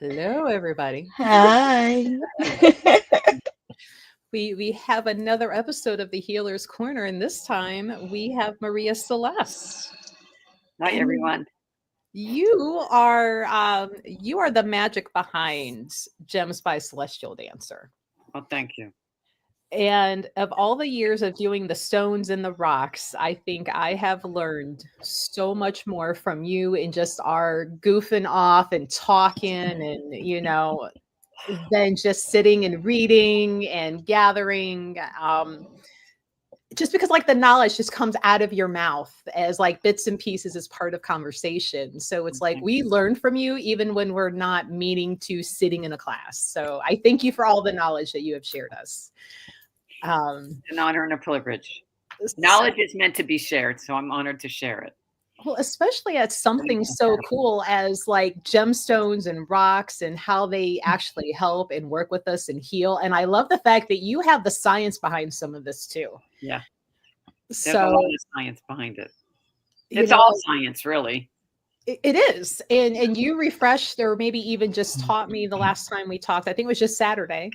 Hello, everybody. Hi. We have another episode of the Healer's Corner, and this time we have Maria Celeste. Hi, And everyone. you are the magic behind Gems by Celestial Dancer. Well, thank you. And of all the years of doing the stones and the rocks, I think I have learned so much more from you in just our goofing off and talking and than just sitting and reading and gathering. Just because like the knowledge just comes out of your mouth as like bits and pieces as part of conversation. So it's like Thank we you. learn from you even when we're not meaning to sitting in a class. So I thank you for all the knowledge that you have shared us. Um, An honor and a privilege. so, Knowledge is meant to be shared, so I'm honored to share it. well, especially at Really something so fantastic. cool as like gemstones and rocks and how they actually help and work with us and heal. And I love the fact that you have the science behind some of this too. Yeah, there's a lot So, of science behind it. you It's know, all science, really. it is. And you refreshed or maybe even just taught me the last time we talked. I think it was just Saturday.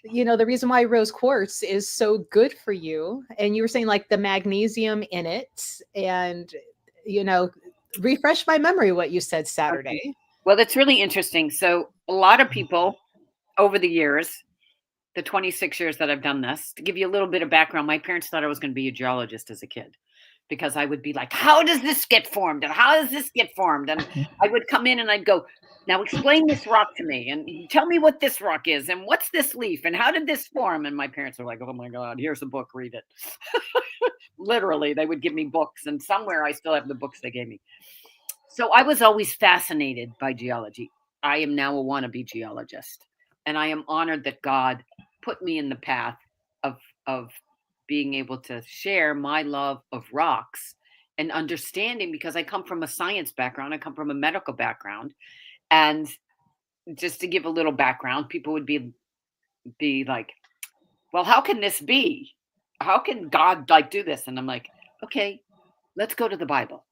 The reason why rose quartz is so good for you. And you were saying like the magnesium in it and you know, refresh my memory what you said Okay. Saturday. Well, it's really interesting. So, a lot of people over the years, the 26 years that I've done this, to give you a little bit of background, my parents thought I was going to be a geologist as a kid because I would be like, how does this get formed? And how does this get formed? And I would come in and I'd go, now explain this rock to me and tell me what this rock is and what's this leaf and how did this form? And my parents were like, oh my God, here's a book, read it. Literally, they would give me books, and somewhere I still have the books they gave me. So I was always fascinated by geology. I am now a wannabe geologist, and I am honored that God put me in the path of being able to share my love of rocks and understanding because I come from a science background, I come from a medical background, and just to give a little background, people would be like, "Well, how can this be? How can God like do this?" And I'm like, "Okay, let's go to the Bible.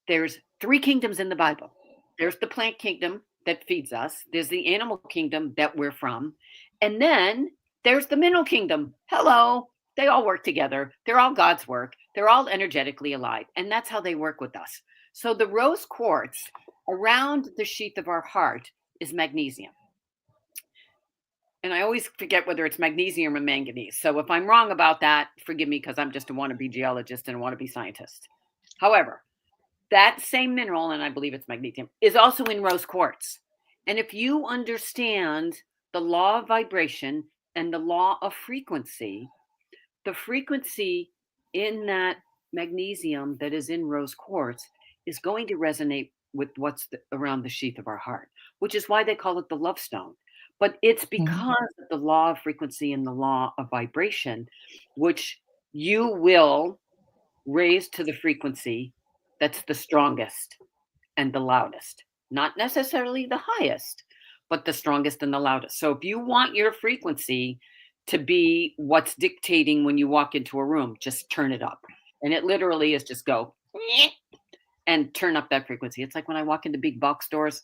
There's three kingdoms in the Bible. There's the plant kingdom that feeds us, there's the animal kingdom that we're from, and then there's the mineral kingdom. Hello. They all work together. They're all God's work. They're all energetically alive. And that's how they work with us. So the rose quartz around the sheath of our heart is magnesium. And I always forget whether it's magnesium or manganese. So if I'm wrong about that, forgive me because I'm just a wannabe geologist and a wannabe scientist. However, that same mineral, and I believe it's magnesium, is also in rose quartz. And if you understand the law of vibration and the law of frequency, the frequency in that magnesium that is in rose quartz is going to resonate with around the sheath of our heart, which is why they call it the love stone. But it's because of the law of frequency and the law of vibration, which you will raise to the frequency that's the strongest and the loudest, not necessarily the highest, but the strongest and the loudest. So if you want your frequency to be what's dictating when you walk into a room, just turn it up. And it literally is just go and turn up that frequency. It's like when I walk into big box stores,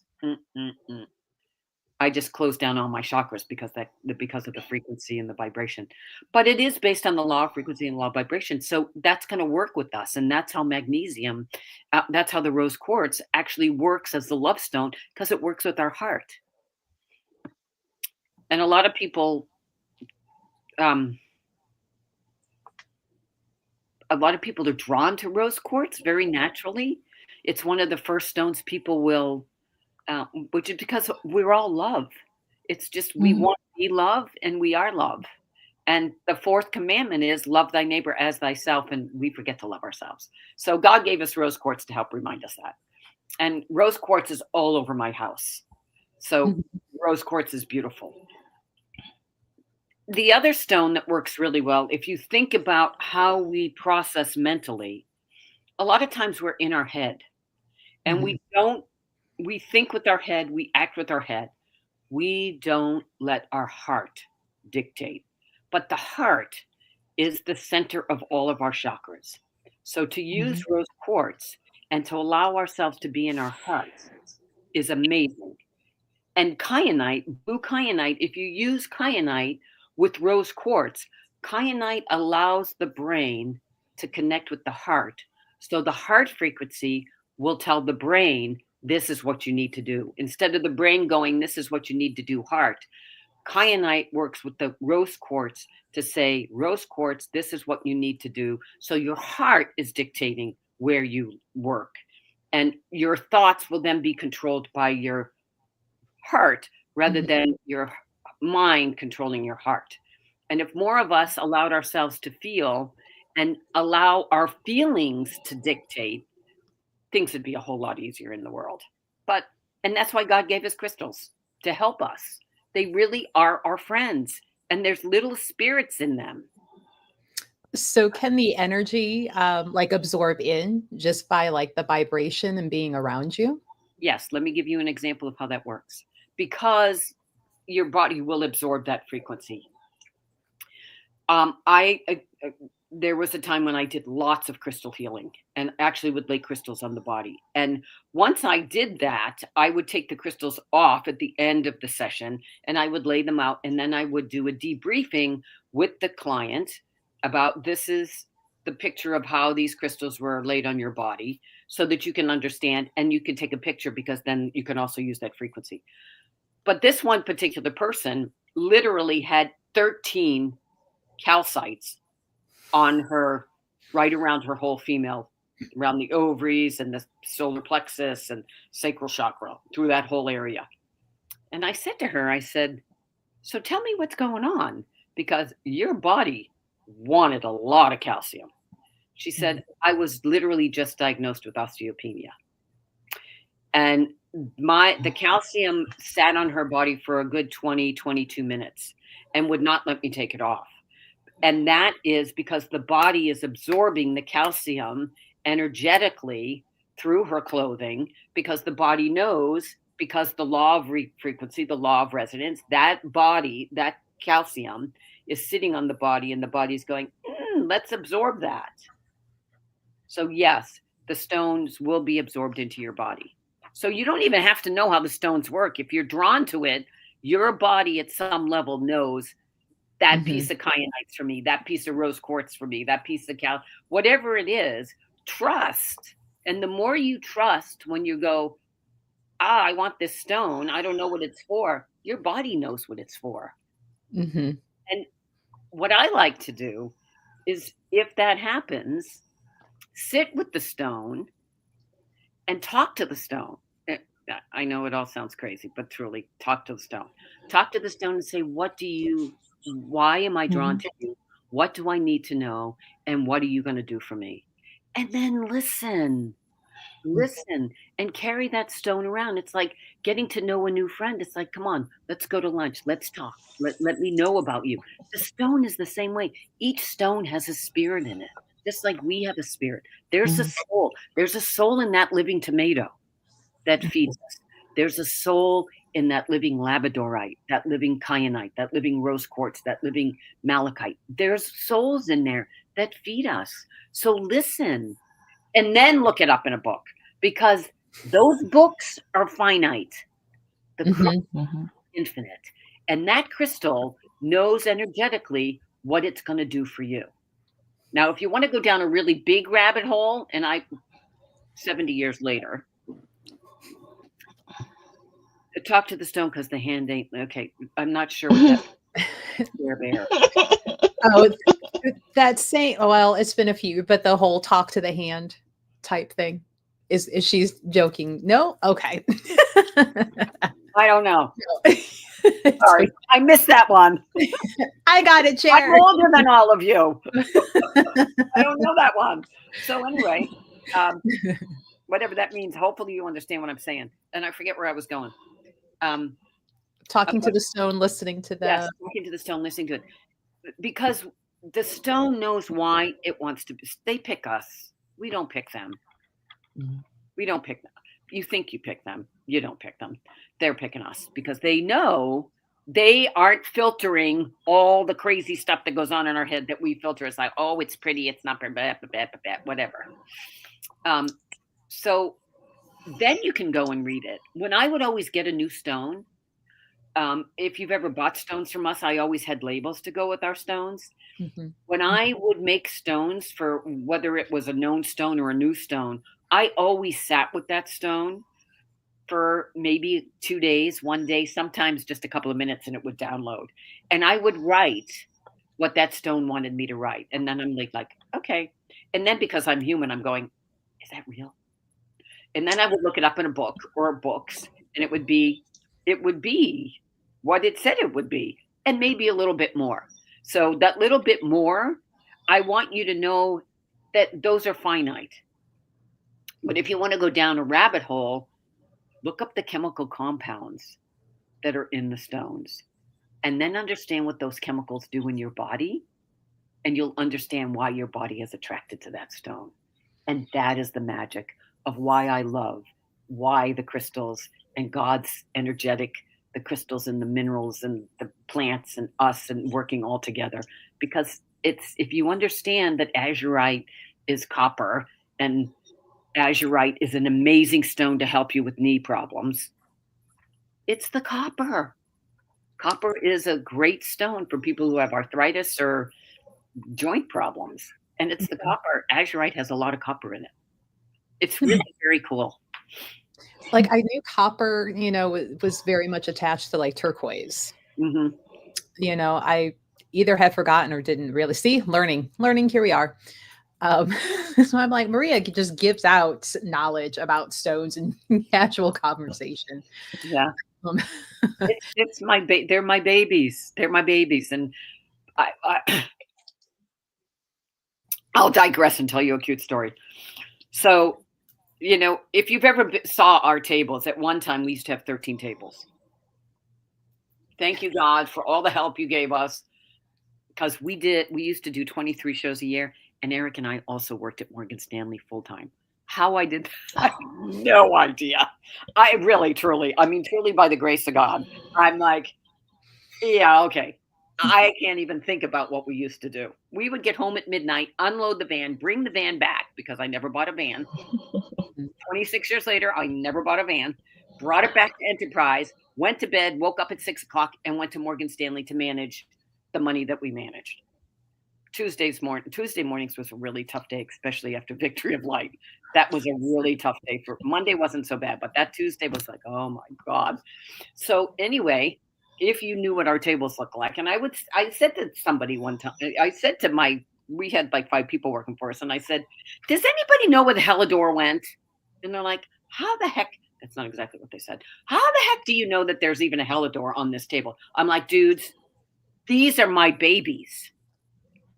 I just close down all my chakras because of the frequency and the vibration. But it is based on the law of frequency and law of vibration. So that's going to work with us, and that's how magnesium, that's how the rose quartz actually works as the love stone because it works with our heart. And um, a lot of people are drawn to rose quartz very naturally. It's one of the first stones people will, which is because we're all love. It's just we want to be love, and we are love. And the fourth commandment is love thy neighbor as thyself, and we forget to love ourselves. So God gave us rose quartz to help remind us that. And rose quartz is all over my house. So rose quartz is beautiful. The other stone that works really well, if you think about how we process mentally, a lot of times we're in our head and we think with our head, we act with our head. We don't let our heart dictate. But the heart is the center of all of our chakras. So to use rose quartz and to allow ourselves to be in our hearts is amazing. And kyanite, blue kyanite, if you use kyanite with rose quartz, kyanite allows the brain to connect with the heart. So the heart frequency will tell the brain, this is what you need to do. Instead of the brain going, this is what you need to do, heart. Kyanite works with the rose quartz to say, rose quartz, this is what you need to do. So your heart is dictating where you work. And your thoughts will then be controlled by your heart rather than your mind controlling your heart. And if more of us allowed ourselves to feel and allow our feelings to dictate, things would be a whole lot easier in the world. And that's why God gave us crystals to help us. They really are our friends, and there's little spirits in them. So can the energy like absorb in just by like the vibration and being around you? Yes, let me give you an example of how that works. Because your body will absorb that frequency. There was a time when I did lots of crystal healing and actually would lay crystals on the body. And once I did that, I would take the crystals off at the end of the session and I would lay them out. And then I would do a debriefing with the client about, this is the picture of how these crystals were laid on your body, so that you can understand and you can take a picture, because then you can also use that frequency. But this one particular person literally had 13 calcites on her, right around her whole female, around the ovaries and the solar plexus and sacral chakra, through that whole area. And I said to her, I said, so tell me what's going on, because your body wanted a lot of calcium. She said, I was literally just diagnosed with osteopenia. And the calcium sat on her body for a good 20, 22 minutes and would not let me take it off. And that is because the body is absorbing the calcium energetically through her clothing, because the body knows, because the law of frequency, the law of resonance, that body, that calcium is sitting on the body, and the body's going, let's absorb that. So yes, the stones will be absorbed into your body. So you don't even have to know how the stones work. If you're drawn to it, your body at some level knows that piece of kyanites for me, that piece of rose quartz for me, that piece of whatever it is, trust. And the more you trust, when you go, I want this stone, I don't know what it's for, your body knows what it's for. And what I like to do is, if that happens, sit with the stone and talk to the stone. I know it all sounds crazy, but truly, talk to the stone. Talk to the stone and say, why am I drawn to you? What do I need to know? And what are you going to do for me? And then listen and carry that stone around. It's like getting to know a new friend. It's like, come on, let's go to lunch. Let's talk. Let me know about you. The stone is the same way. Each stone has a spirit in it, just like we have a spirit. There's a soul. There's a soul in that living tomato that feeds us. There's a soul in that living labradorite, that living kyanite, that living rose quartz, that living malachite. There's souls in there that feed us. So listen, and then look it up in a book, because those books are finite. The crystal is infinite. And that crystal knows energetically what it's going to do for you. Now, if you want to go down a really big rabbit hole, and 70 years later, talk to the stone, because the hand ain't okay. I'm not sure what that bear. Oh, that saying. Well, it's been a few, but the whole talk to the hand type thing is she's joking? No, okay. I don't know. Sorry, I missed that one. I got it, Sharon. I'm older than all of you. I don't know that one. So anyway, whatever that means, hopefully you understand what I'm saying. And I forget where I was going. Talking to the stone, listening to the... Yes, talking to the stone, listening to it. Because the stone knows why it wants to. They pick us. We don't pick them. We don't pick them. You think you pick them. You don't pick them. They're picking us, because they know they aren't filtering all the crazy stuff that goes on in our head that we filter. It's like, oh, it's pretty. It's not pretty, whatever. So then you can go and read it. When I would always get a new stone, if you've ever bought stones from us, I always had labels to go with our stones. Mhm. When I would make stones for whether it was a known stone or a new stone, I always sat with that stone for maybe 2 days, 1 day, sometimes just a couple of minutes, and it would download. And I would write what that stone wanted me to write. And then I'm like, okay. And then because I'm human, I'm going, is that real? And then I would look it up in a book or books, and it would be what it said it would be, and maybe a little bit more. So that little bit more, I want you to know that those are finite. But if you want to go down a rabbit hole, look up the chemical compounds that are in the stones and then understand what those chemicals do in your body. And you'll understand why your body is attracted to that stone. And that is the magic of why the crystals and God's energetic, the crystals and the minerals and the plants and us and working all together. Because it's, if you understand that azurite is copper and azurite is an amazing stone to help you with knee problems, it's the copper. Copper is a great stone for people who have arthritis or joint problems. And it's the copper. Azurite has a lot of copper in it. It's really very cool. Like I knew copper, was very much attached to like turquoise. Hmm. I either had forgotten or didn't really see. Learning. Here we are. Um, so I'm like, Maria just gives out knowledge about stones and casual conversation. Yeah. Um, It's they're my babies. They're my babies. And I'll digress and tell you a cute story. So, if you've ever saw our tables, at one time we used to have 13 tables. Thank you, God, for all the help you gave us, because we used to do 23 shows a year, and Eric and I also worked at Morgan Stanley full time. How I did that, I have no idea. I really, truly, truly by the grace of God. I'm like, yeah, okay. I can't even think about what we used to do. We would get home at midnight, unload the van, bring the van back because I never bought a van. 26 years later, I never bought a van, brought it back to Enterprise, went to bed, woke up at 6 o'clock, and went to Morgan Stanley to manage the money that we managed. Tuesday mornings was a really tough day, especially after Victory of Light. That was a really tough day. For Monday wasn't so bad, but that Tuesday was like, oh my God. So anyway, if you knew what our tables look like, and I said to somebody one time, we had like 5 people working for us, and I said, does anybody know where the Helidor went? And they're like, how the heck? That's not exactly what they said. How the heck do you know that there's even a Helidor on this table? I'm like, dudes, these are my babies.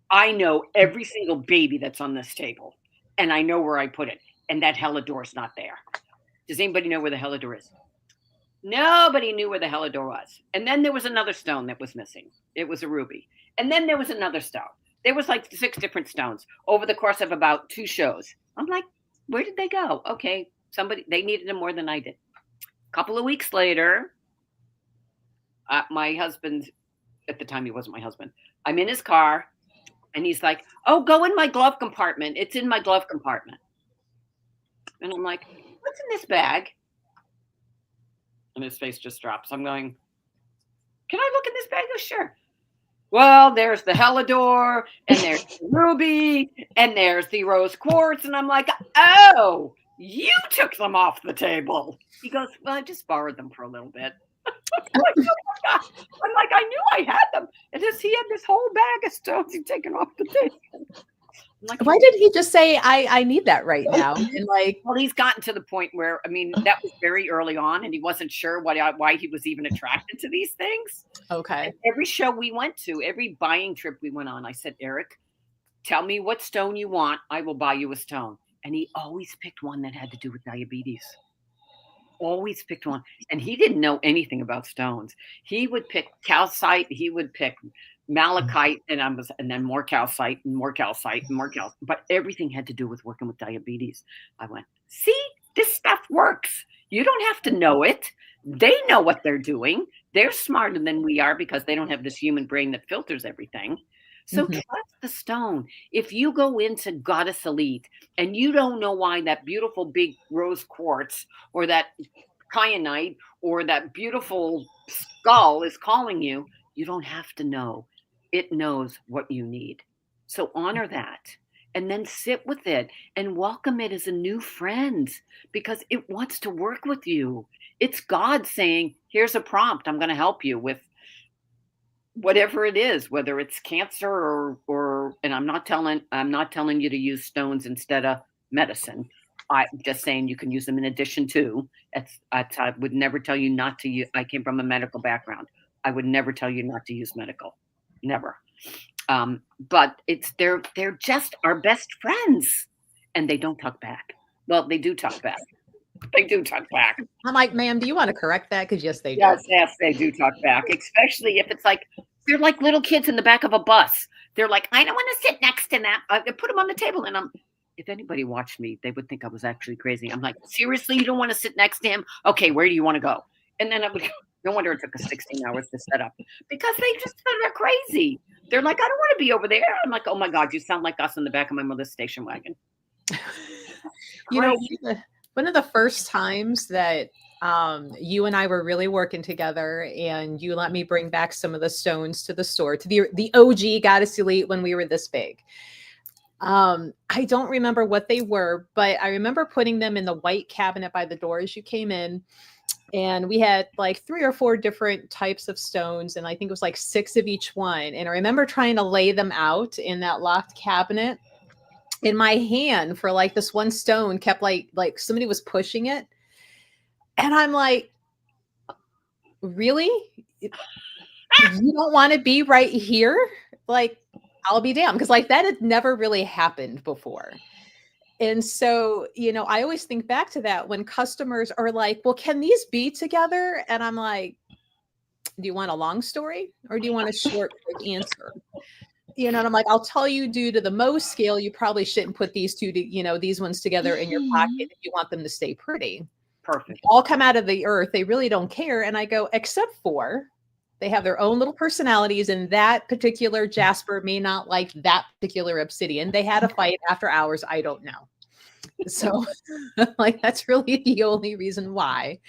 I know every single baby that's on this table, and I know where I put it, and that Helidor's not there. Does anybody know where the Helidor is? Nobody knew where the Helidor was. And then there was another stone that was missing. It was a ruby. And then there was another stone. There was like 6 different stones over the course of about 2 shows. I'm like, where did they go? Okay, they needed them more than I did. A couple of weeks later, my husband, at the time he wasn't my husband, I'm in his car, and he's like, oh, go in my glove compartment. It's in my glove compartment. And I'm like, what's in this bag? And his face just drops. I'm going, can I look in this bag? Oh, sure. Well, there's the Helidor, and there's the ruby, and there's the rose quartz. And I'm like, oh, you took them off the table. He goes, well, I just borrowed them for a little bit. I'm like, oh my God. I'm like, I knew I had them. And he had this whole bag of stones he'd taken off the table. Like, why didn't he just say, I need that right now? And like, well, he's gotten to the point where, that was very early on, and he wasn't sure why he was even attracted to these things. Okay. And every show we went to, every buying trip we went on, I said, Eric, tell me what stone you want. I will buy you a stone. And he always picked one that had to do with diabetes. Always picked one. And he didn't know anything about stones. He would pick calcite. He would pick malachite, and then more calcite and more calcite and more calcite. But everything had to do with working with diabetes. I went, see, this stuff works. You don't have to know it. They know what they're doing. They're smarter than we are because they don't have this human brain that filters everything. So Mhm. trust the stone. If you go into Goddess Elite and you don't know why that beautiful big rose quartz or that kyanite or that beautiful skull is calling you, you don't have to know. It knows what you need. So honor that and then sit with it and welcome it as a new friend because it wants to work with you. It's God saying, here's a prompt. I'm going to help you with whatever it is, whether it's cancer or and I'm not telling you to use stones instead of medicine. I just saying you can use them in addition to. I would never tell you not to use. I came from a medical background. I would never tell you not to use medical, never. But they're just our best friends, and they don't talk back. Well, they do talk back. They do talk back. I'm like, ma'am, do you want to correct that? Because yes, they do. Yes, yes, they do talk back, especially if it's like they're like little kids in the back of a bus. They're like, I don't want to sit next to that. I put them on the table, and if anybody watched me, they would think I was actually crazy. I'm like, seriously, you don't want to sit next to him? Okay, where do you want to go? And then I would go, no wonder it took us 16 hours to set up because they're crazy. They're like, I don't want to be over there. I'm like, oh my God, you sound like us in the back of my mother's station wagon. You know, one of the first times that you and I were really working together, and you let me bring back some of the stones to the store, to the OG Goddess Elite when we were this big. I don't remember what they were, but I remember putting them in the white cabinet by the door as you came in. And we had like 3 or 4 different types of stones, and I think it was like 6 of each one. And I remember trying to lay them out in that locked cabinet. In my hand for like this one stone kept like somebody was pushing it. And I'm like, really? You don't want to be right here? Like, I'll be damned. Because like that had never really happened before. And so, I always think back to that when customers are like, well, can these be together? And I'm like, do you want a long story or do you want a short, quick answer? And I'm like, I'll tell you, due to the Mohs scale, you probably shouldn't put these two, these ones together in your pocket if you want them to stay pretty. Perfect. All come out of the earth. They really don't care. And I go, except for they have their own little personalities, and that particular jasper may not like that particular obsidian. They had a fight after hours. I don't know. So like, that's really the only reason why,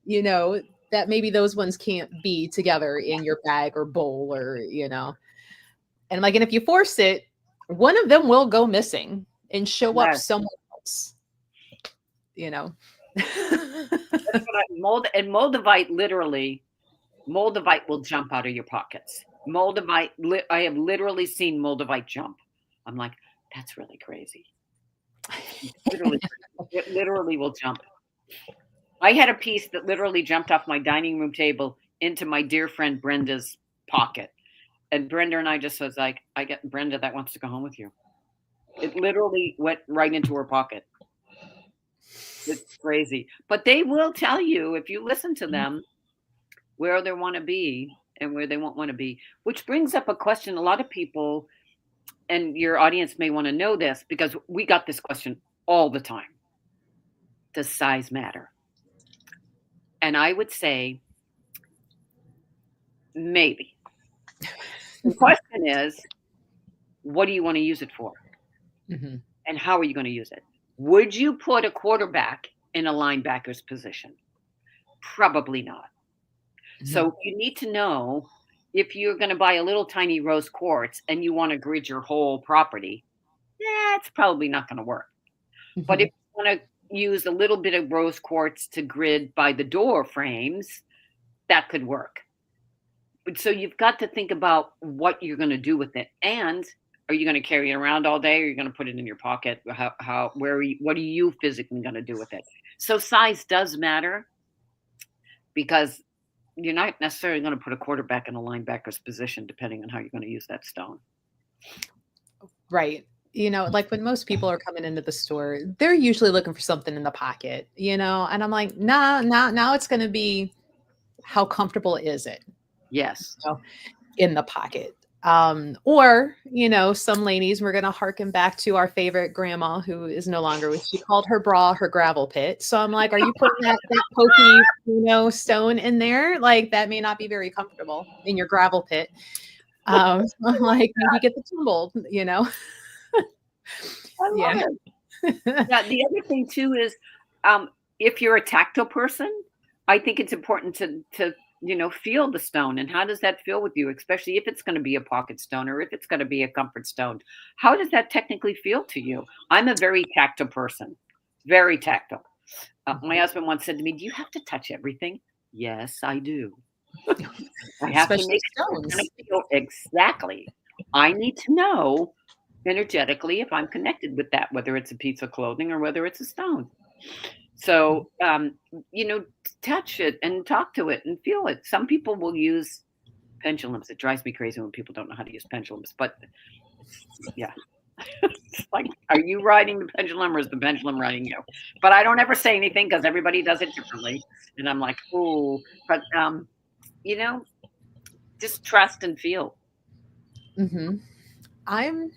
that maybe those ones can't be together in your bag or bowl or, and like, and if you force it, one of them will go missing and show up Yes. somewhere else, That's what Moldavite will jump out of your pockets. I have literally seen Moldavite jump. I'm like, that's really crazy. It literally will jump. I had a piece that literally jumped off my dining room table into my dear friend Brenda's pocket. And Brenda and I just was like, I get Brenda that wants to go home with you. It literally went right into her pocket. It's crazy. But they will tell you, if you listen to them, where they want to be and where they won't want to be, which brings up a question. A lot of people, and your audience may want to know this because we got this question all the time. Does size matter? And I would say maybe. The question is, what do you want to use it for? Mm-hmm. And how are you going to use it? Would you put a quarterback in a linebacker's position? Probably not. Mm-hmm. So you need to know if you're going to buy a little tiny rose quartz and you want to grid your whole property, it's probably not going to work. Mm-hmm. But if you want to use a little bit of rose quartz to grid by the door frames, that could work. So you've got to think about what you're going to do with it. And are you going to carry it around all day? Or are you going to put it in your pocket? What are you physically going to do with it? So size does matter because you're not necessarily going to put a quarterback in a linebacker's position, depending on how you're going to use that stone. Right. Like when most people are coming into the store, they're usually looking for something in the pocket, and I'm like, nah, now it's going to be, how comfortable is it? Yes. In the pocket. Or, some ladies, we're going to harken back to our favorite grandma who is no longer with, she called her bra her gravel pit. So I'm like, are you putting that pokey, stone in there? Like that may not be very comfortable in your gravel pit. I'm like, maybe get the tumble, you know? I Yeah. love it. Yeah, the other thing too is, um, if you're a tactile person, I think it's important to feel the stone and how does that feel with you, especially if it's going to be a pocket stone or if it's going to be a comfort stone. How does that technically feel to you? I'm a very tactile person, very tactile. My husband once said to me, "Do you have to touch everything?" Yes, I do. I have to Especially make sure it's going stones. to feel exactly. I need to know energetically if I'm connected with that, whether it's a piece of clothing or whether it's a stone. So, touch it and talk to it and feel it. Some people will use pendulums. It drives me crazy when people don't know how to use pendulums. But yeah, it's like, are you riding the pendulum or is the pendulum riding you? But I don't ever say anything because everybody does it differently. And I'm like, oh, but you know, just trust and feel. Mhm. I'm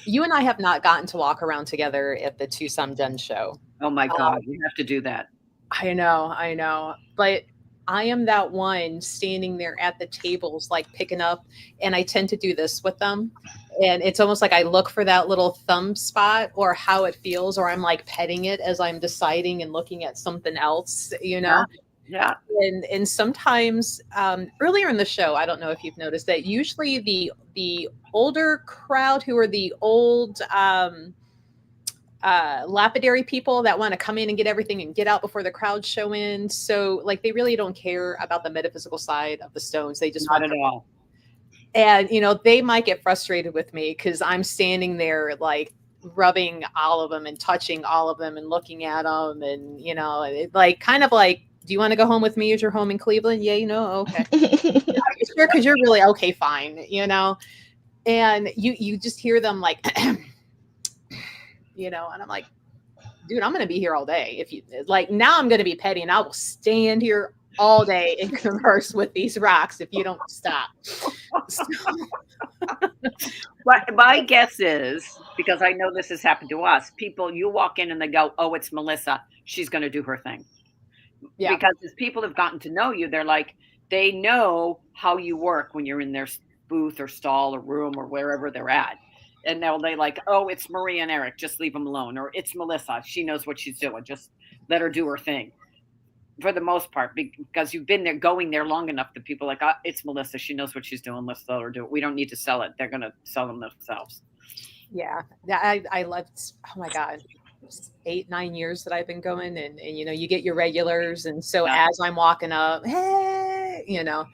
You and I have not gotten to walk around together at the Two Some Done show. Oh my Uh, God, we have to do that. I know, but I am that one standing there at the tables, like, picking up, and I tend to do this with them, and it's almost like I look for that little thumb spot or how it feels, or I'm, like, petting it as I'm deciding and looking at something else, you Yeah, know? yeah. And sometimes, earlier in the show, I don't know if you've noticed that usually the older crowd who are the old, lapidary people that want to come in and get everything and get out before the crowds show in. So, like, they really don't care about the metaphysical side of the stones. They just Not want at their, all. and they might get frustrated with me because I'm standing there, like, rubbing all of them and touching all of them and looking at them, and like, kind of like, do you want to go home with me? Is your home in Cleveland? Yeah, okay. Are you sure? Because you're really okay, fine. And you just hear them like, and I'm like, dude, I'm going to be here all day. If you like, now I'm going to be petty and I will stand here all day and converse with these rocks if you don't stop. So, But my guess is, because I know this has happened to us, people, you walk in and they go, "Oh, it's Melissa. She's going to do her thing." yeah, Because as people have gotten to know you, they're like, they know how you work when you're in their booth or stall or room or wherever they're at. And they like, "Oh, it's Maria and Eric. Just leave them alone." Or it's Melissa. She knows what she's doing. Just let her do her thing. For the most part, because you've been there, going there long enough that people are like, it's Melissa. She knows what she's doing. Let's let her do it. We don't need to sell it. They're going to sell them themselves. yeah. I loved, oh my God, 8, 9 years that I've been going, and you get your regulars. And so Yeah. as I'm walking up, hey, Yeah.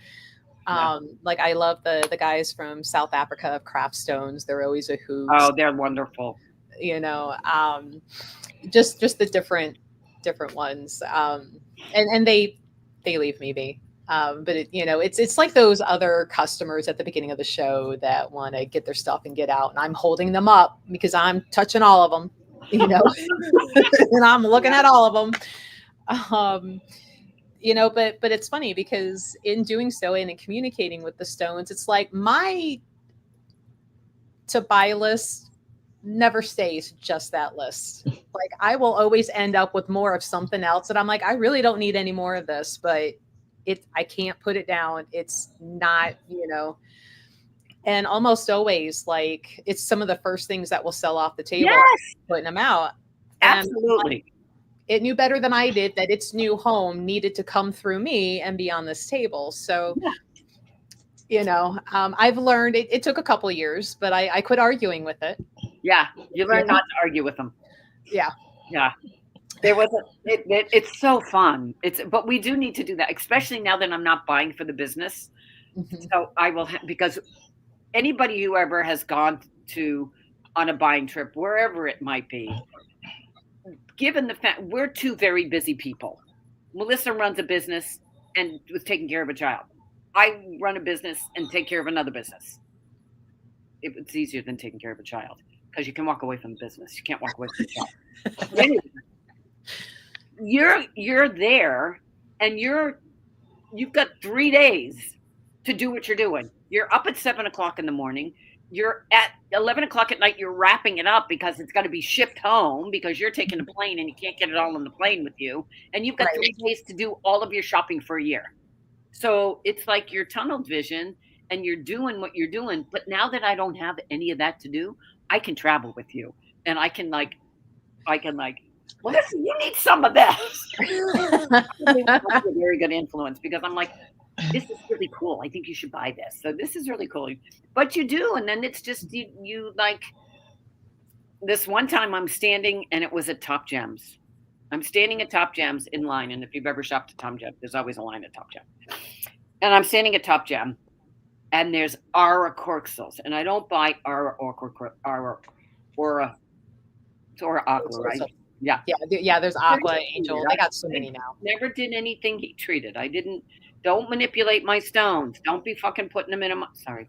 like, I love the guys from South Africa of craft stones. They're always a hoot, Oh, they're wonderful. you know, um, just the different ones. And they leave me be. But it's like those other customers at the beginning of the show that want to get their stuff and get out, and I'm holding them up because I'm touching all of them, and I'm looking at all of them. Um, but it's funny because in doing so and in communicating with the stones, it's like my to buy list never stays just that list. Like, I will always end up with more of something else that I'm like, I really don't need any more of this, but I can't put it down. It's not, and almost always, like, it's some of the first things that will sell off the table, Yes, putting them out. And absolutely. it knew better than I did that its new home needed to come through me and be on this table. So, Yeah. I've learned it took a couple of years, but I quit arguing with it. Yeah. You You learn not know? to argue with them. Yeah. Yeah. There was it's so fun. But we do need to do that, especially now that I'm not buying for the business. Mhm. So I will, because anybody who ever has gone to on a buying trip, wherever it might be, given the fact we're two very busy people. Melissa runs a business and was taking care of a child. I run a business and take care of another business. It's easier than taking care of a child because you can walk away from the business. You can't walk away from the child. But anyway, you're there and you've got 3 days to do what you're doing. You're up at 7 o'clock in the morning. You're at 11 o'clock at night. You're wrapping it up because it's got to be shipped home because you're taking a plane and you can't get it all on the plane with you. And you've got Right. 3 days to do all of your shopping for a year. So it's like your tunnel vision. and you're doing what you're doing. But now that I don't have any of that to do, I can travel with you, and I can, well, listen, you need some of this. Probably will not be a very good influence because I'm like, this is really cool. I think you should buy this. So this is really cool. But you do, and then it's just you like this one time I'm standing and it was at Top Gems. I'm standing at Top Gems in line, and if you've ever shopped at Top Gem, there's always a line at Top Gem. And I'm standing at Top Gem, and there's Aura Corxels, and I don't buy Aura Aqua, right? Yeah. Yeah, there's Aqua, Angel. They got so many now. Never did anything heat treated. I didn't. Don't manipulate my stones. Don't be fucking putting them in a. Sorry.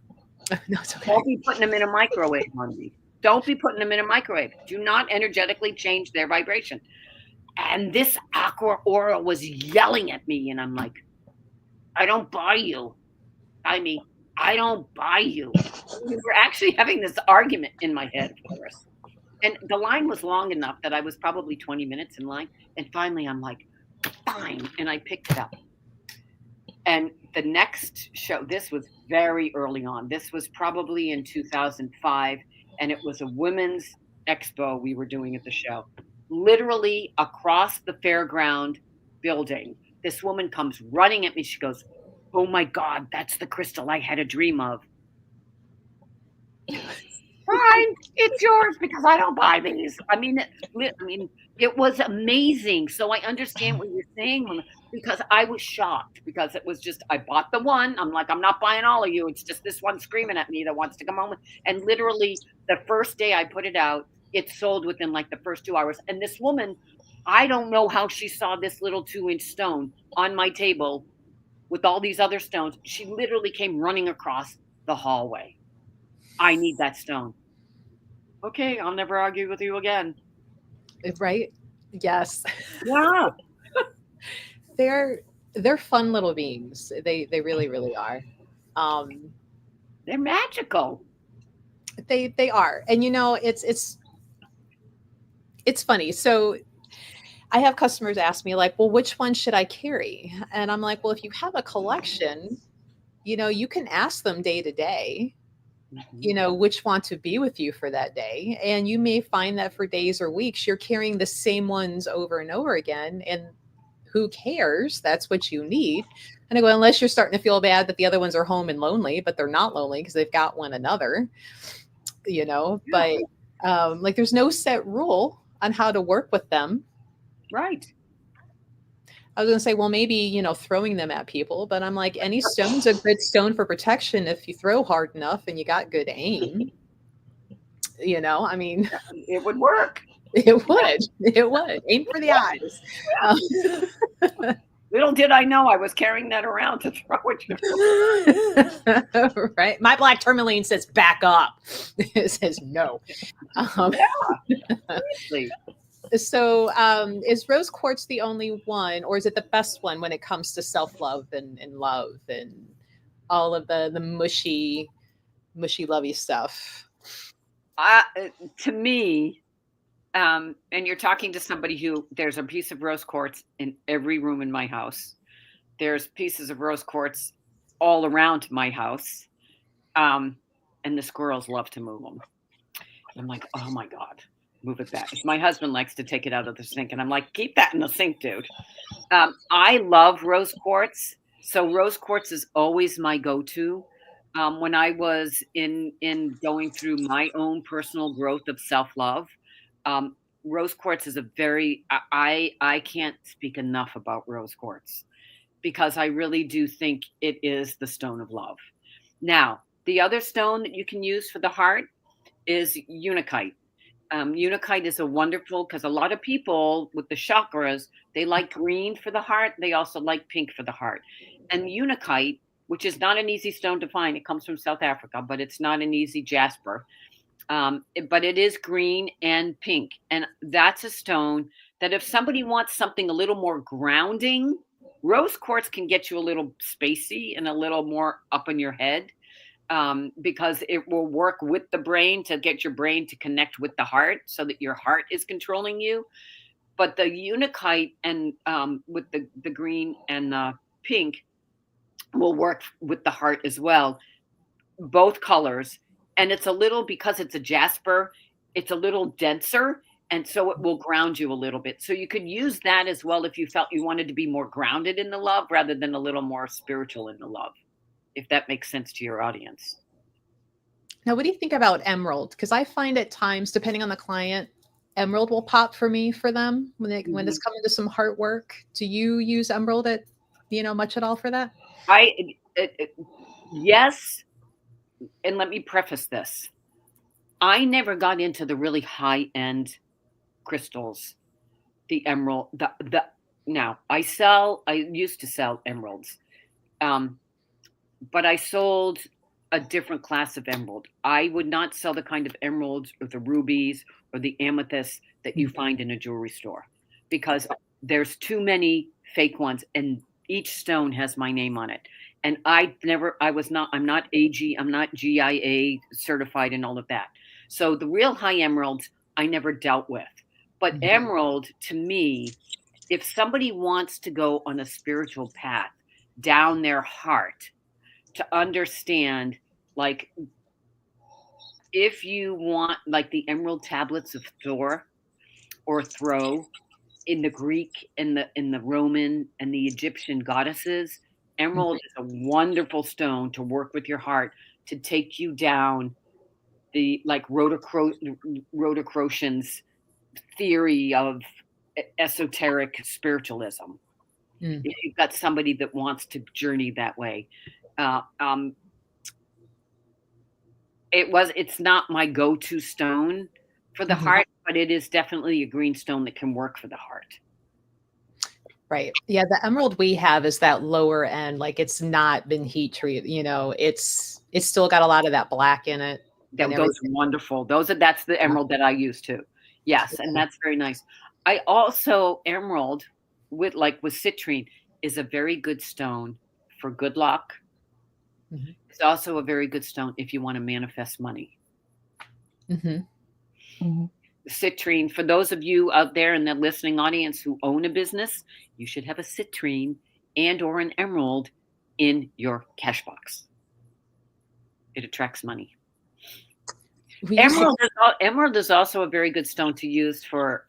No, it's okay. Don't be putting them in a microwave, Monday. Don't be putting them in a microwave. Do not energetically change their vibration. And this Aqua Aura was yelling at me, and I'm like, I don't buy you. I mean, I don't buy you. We were actually having this argument in my head for us. And the line was long enough that I was probably 20 minutes in line. And finally, I'm like, fine. And I picked it up. And the next show, this was very early on. This was probably in 2005. And it was a women's expo we were doing at the show. Literally across the fairground building, this woman comes running at me. She goes, oh my God, that's the crystal I had a dream of. Fine, it's yours because I don't buy these. I mean, it was amazing. So I understand what you're saying because I was shocked because it was just I bought the one. I'm like, I'm not buying all of you. It's just this one screaming at me that wants to come home. And literally the first day I put it out, it sold within like the first 2 hours. And this woman, I don't know how she saw this little 2-inch stone on my table with all these other stones. She literally came running across the hallway. I need that stone. Okay, I'll never argue with you again. Right? Yes. Yeah. They're fun little beings. They really, really are. They're magical. They are. And it's funny. So I have customers ask me like, well, which one should I carry? And I'm like, well, if you have a collection, you can ask them day to day, which want to be with you for that day. And you may find that for days or weeks, you're carrying the same ones over and over again. And who cares? That's what you need. And I go, unless you're starting to feel bad that the other ones are home and lonely, but they're not lonely because they've got one another, but like there's no set rule on how to work with them. Right. I was going to say, well, maybe, throwing them at people, but I'm like, any stone's a good stone for protection if you throw hard enough and you got good aim. I mean, it would work. It would. Aim for the eyes. Little did I know I was carrying that around to throw it. Right. My black tourmaline says back up. It says no. Seriously. So is rose quartz the only one, or is it the best one when it comes to self-love and love and all of the mushy lovey stuff? To me, and you're talking to somebody who there's a piece of rose quartz in every room in my house. There's pieces of rose quartz all around my house. And the squirrels love to move them. I'm like, oh my God. Move it back. My husband likes to take it out of the sink, and I'm like, keep that in the sink, dude. I love rose quartz, so rose quartz is always my go-to. When I was in going through my own personal growth of self-love, rose quartz is a very I can't speak enough about rose quartz because I really do think it is the stone of love. Now, the other stone that you can use for the heart is unakite. Unakite is a wonderful, because a lot of people with the chakras, they like green for the heart. They also like pink for the heart. And unakite, which is not an easy stone to find, it comes from South Africa, but it's not an easy jasper. But it is green and pink. And that's a stone that if somebody wants something a little more grounding, rose quartz can get you a little spacey and a little more up in your head. Because it will work with the brain to get your brain to connect with the heart so that your heart is controlling you. But the unakite and with the green and the pink will work with the heart as well. both colors, and it's a little, because it's a jasper, it's a little denser, and so it will ground you a little bit. So you could use that as well if you felt you wanted to be more grounded in the love rather than a little more spiritual in the love, if that makes sense to your audience. Now, what do you think about emerald? Because I find at times, depending on the client, emerald will pop for me for them when it's Mhm. coming to some heart work. Do you use emerald at much at all for that? I yes, and let me preface this. I never got into the really high end crystals, the emerald, the now I used to sell emeralds. Um, but I sold a different class of emerald. I would not sell the kind of emeralds or the rubies or the amethysts that you find in a jewelry store, because there's too many fake ones, and each stone has my name on it. And I'm not AG, I'm not GIA certified and all of that. So the real high emeralds I never dealt with. But Mhm. emerald, to me, if somebody wants to go on a spiritual path down their heart, to understand, like, if you want, like, the emerald tablets of Thor or Thro in the Greek and the Roman and the Egyptian goddesses, emerald is a wonderful stone to work with your heart, to take you down the, like, Rhodocrosian's theory of esoteric spiritualism. Mm. If you've got somebody that wants to journey that way, uh, um, it's not my go-to stone for the Mhm. heart, but it is definitely a green stone that can work for the heart. Right. Yeah, the emerald we have is that lower end, like it's not been heat treated, it's still got a lot of that black in it and Those are everything. wonderful. That's the emerald that I use too. Yes, and that's very nice. I also, emerald with citrine is a very good stone for good luck. Mhm. It's also a very good stone if you want to manifest money. Mhm. Mhm. Citrine, for those of you out there in the listening audience who own a business, you should have a citrine and or an emerald in your cash box. It attracts money. We used to Emerald is also a very good stone to use for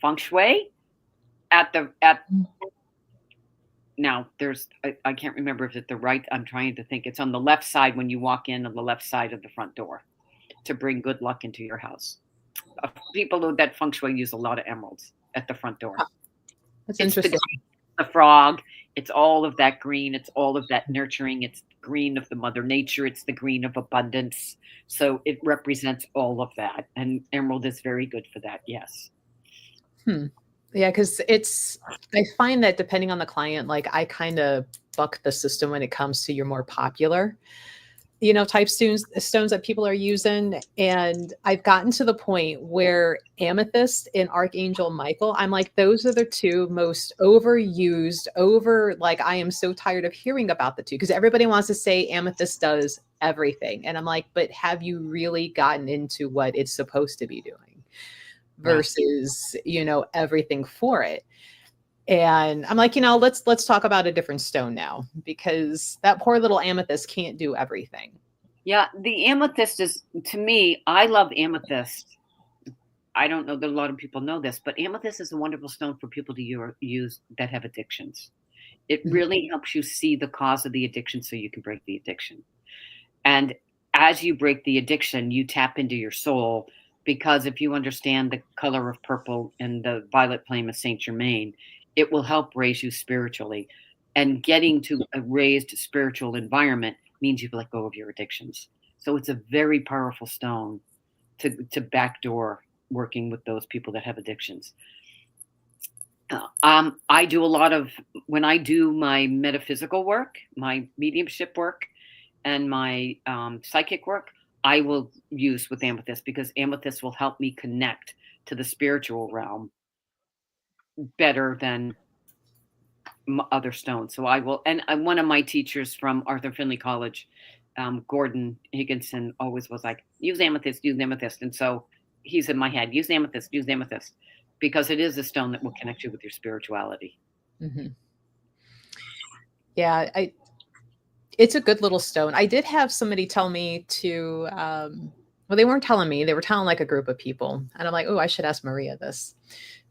feng shui. At Now, I can't remember if it's the right. I'm trying to think. It's on the left side when you walk in, on the left side of the front door, to bring good luck into your house. People that feng shui use a lot of emeralds at the front door. That's It's interesting. the frog. It's all of that green. It's all of that nurturing. It's green of the mother nature. It's the green of abundance. So it represents all of that. And emerald is very good for that. Yes. Hmm. Yeah, because I find that depending on the client, like I kind of buck the system when it comes to your more popular, type stones that people are using. And I've gotten to the point where amethyst and Archangel Michael, I'm like, those are the two most overused, like, I am so tired of hearing about the two because everybody wants to say amethyst does everything. And I'm like, but have you really gotten into what it's supposed to be doing Yeah. versus, everything for it? And I'm like, let's talk about a different stone now because that poor little amethyst can't do everything. Yeah. The amethyst is, to me, I love amethyst. I don't know that a lot of people know this, but amethyst is a wonderful stone for people to use that have addictions. It Mhm. really helps you see the cause of the addiction so you can break the addiction. And as you break the addiction, you tap into your soul, because if you understand the color of purple and the violet flame of Saint Germain, it will help raise you spiritually. And getting to a raised spiritual environment means you've let go of your addictions. So it's a very powerful stone to backdoor working with those people that have addictions. I do a lot of, when I do my metaphysical work, my mediumship work, and my psychic work, I will use with amethyst, because amethyst will help me connect to the spiritual realm better than other stones. So I will, and one of my teachers from Arthur Finley College, Gordon Higginson, always was like, use amethyst. And so he's in my head, use amethyst, because it is a stone that will connect you with your spirituality. Mhm. Yeah, It's a good little stone. I did have somebody tell me to, well, they weren't telling me, they were telling like a group of people. And I'm like, oh, I should ask Maria this.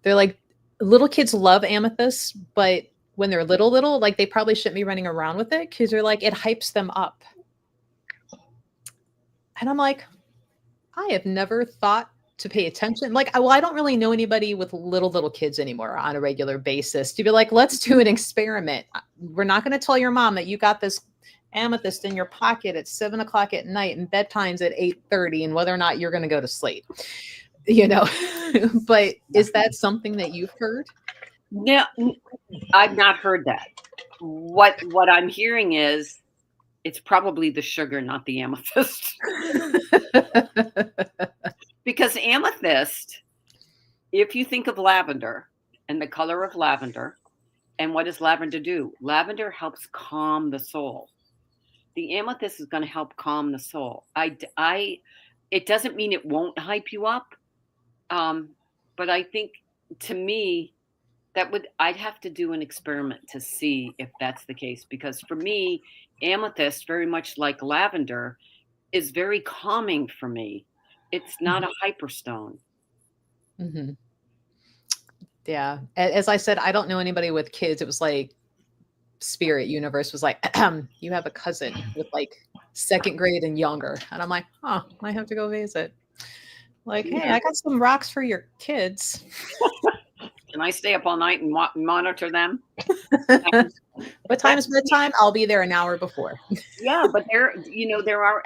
They're like, little kids love amethyst, but when they're little, like they probably shouldn't be running around with it because they're like, it hypes them up. And I'm like, I have never thought to pay attention. Like, well, I don't really know anybody with little kids anymore on a regular basis to be like, let's do an experiment. We're not going to tell your mom that you got this amethyst in your pocket at 7 o'clock at night and bedtime's at 8:30 and whether or not you're going to go to sleep, you know. But is that something that you've heard? No, I've not heard that. What I'm hearing is it's probably the sugar, not the amethyst. Because amethyst, if you think of lavender and the color of lavender, and what does lavender do? Lavender helps calm the soul. The amethyst is going to help calm the soul. It doesn't mean it won't hype you up, but I think to me I'd have to do an experiment to see if that's the case. Because for me, amethyst, very much like lavender, is very calming for me. It's not a hyperstone. Mm-hmm. Yeah. As I said, I don't know anybody with kids. It was like spirit universe was like, you have a cousin with like second grade and younger. And I'm like, oh, I have to go visit. Like, hey, I got some rocks for your kids. Can I stay up all night and monitor them? What time is bedtime? I'll be there an hour before. Yeah, but there are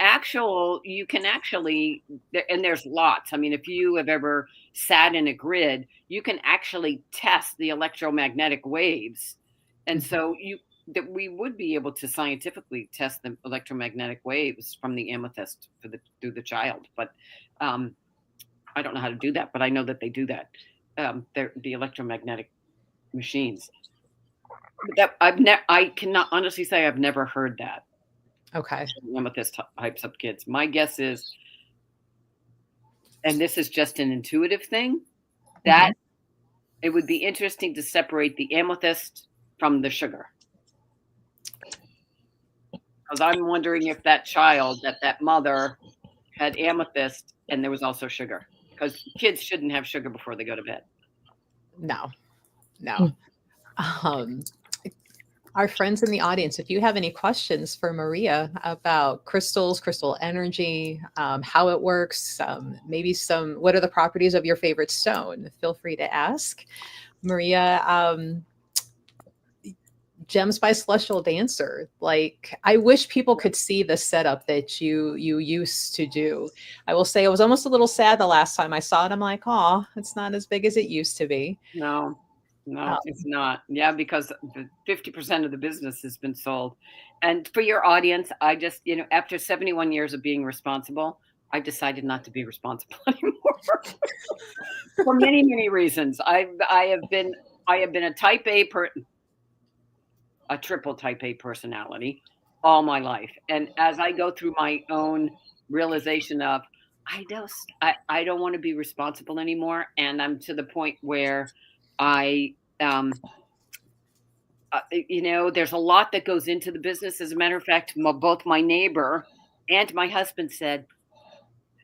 you can actually, and there's lots. I mean, if you have ever sat in a grid, you can actually test the electromagnetic waves. And so that we would be able to scientifically test the electromagnetic waves from the amethyst through the child. But I don't know how to do that, but I know that they do that. They're the electromagnetic machines. That I cannot honestly say I've never heard that. Okay. Amethyst hypes up kids. My guess is, and this is just an intuitive thing, that it would be interesting to separate the amethyst from the sugar. Because I'm wondering if that child, that mother had amethyst and there was also sugar. Because kids shouldn't have sugar before they go to bed. No. Our friends in the audience, if you have any questions for Maria about crystals, crystal energy, how it works, maybe what are the properties of your favorite stone, feel free to ask. Maria, Gems by Celestial Dancer. Like, I wish people could see the setup that you used to do. I will say I was almost a little sad the last time I saw it. I'm like, oh, it's not as big as it used to be. No, it's not. Yeah, because 50% of the business has been sold. And for your audience, I just, after 71 years of being responsible, I decided not to be responsible anymore for many, many reasons. I have been a type A a triple type A personality all my life. And as I go through my own realization of, I don't want to be responsible anymore. And I'm to the point where there's a lot that goes into the business. As a matter of fact, both my neighbor and my husband said,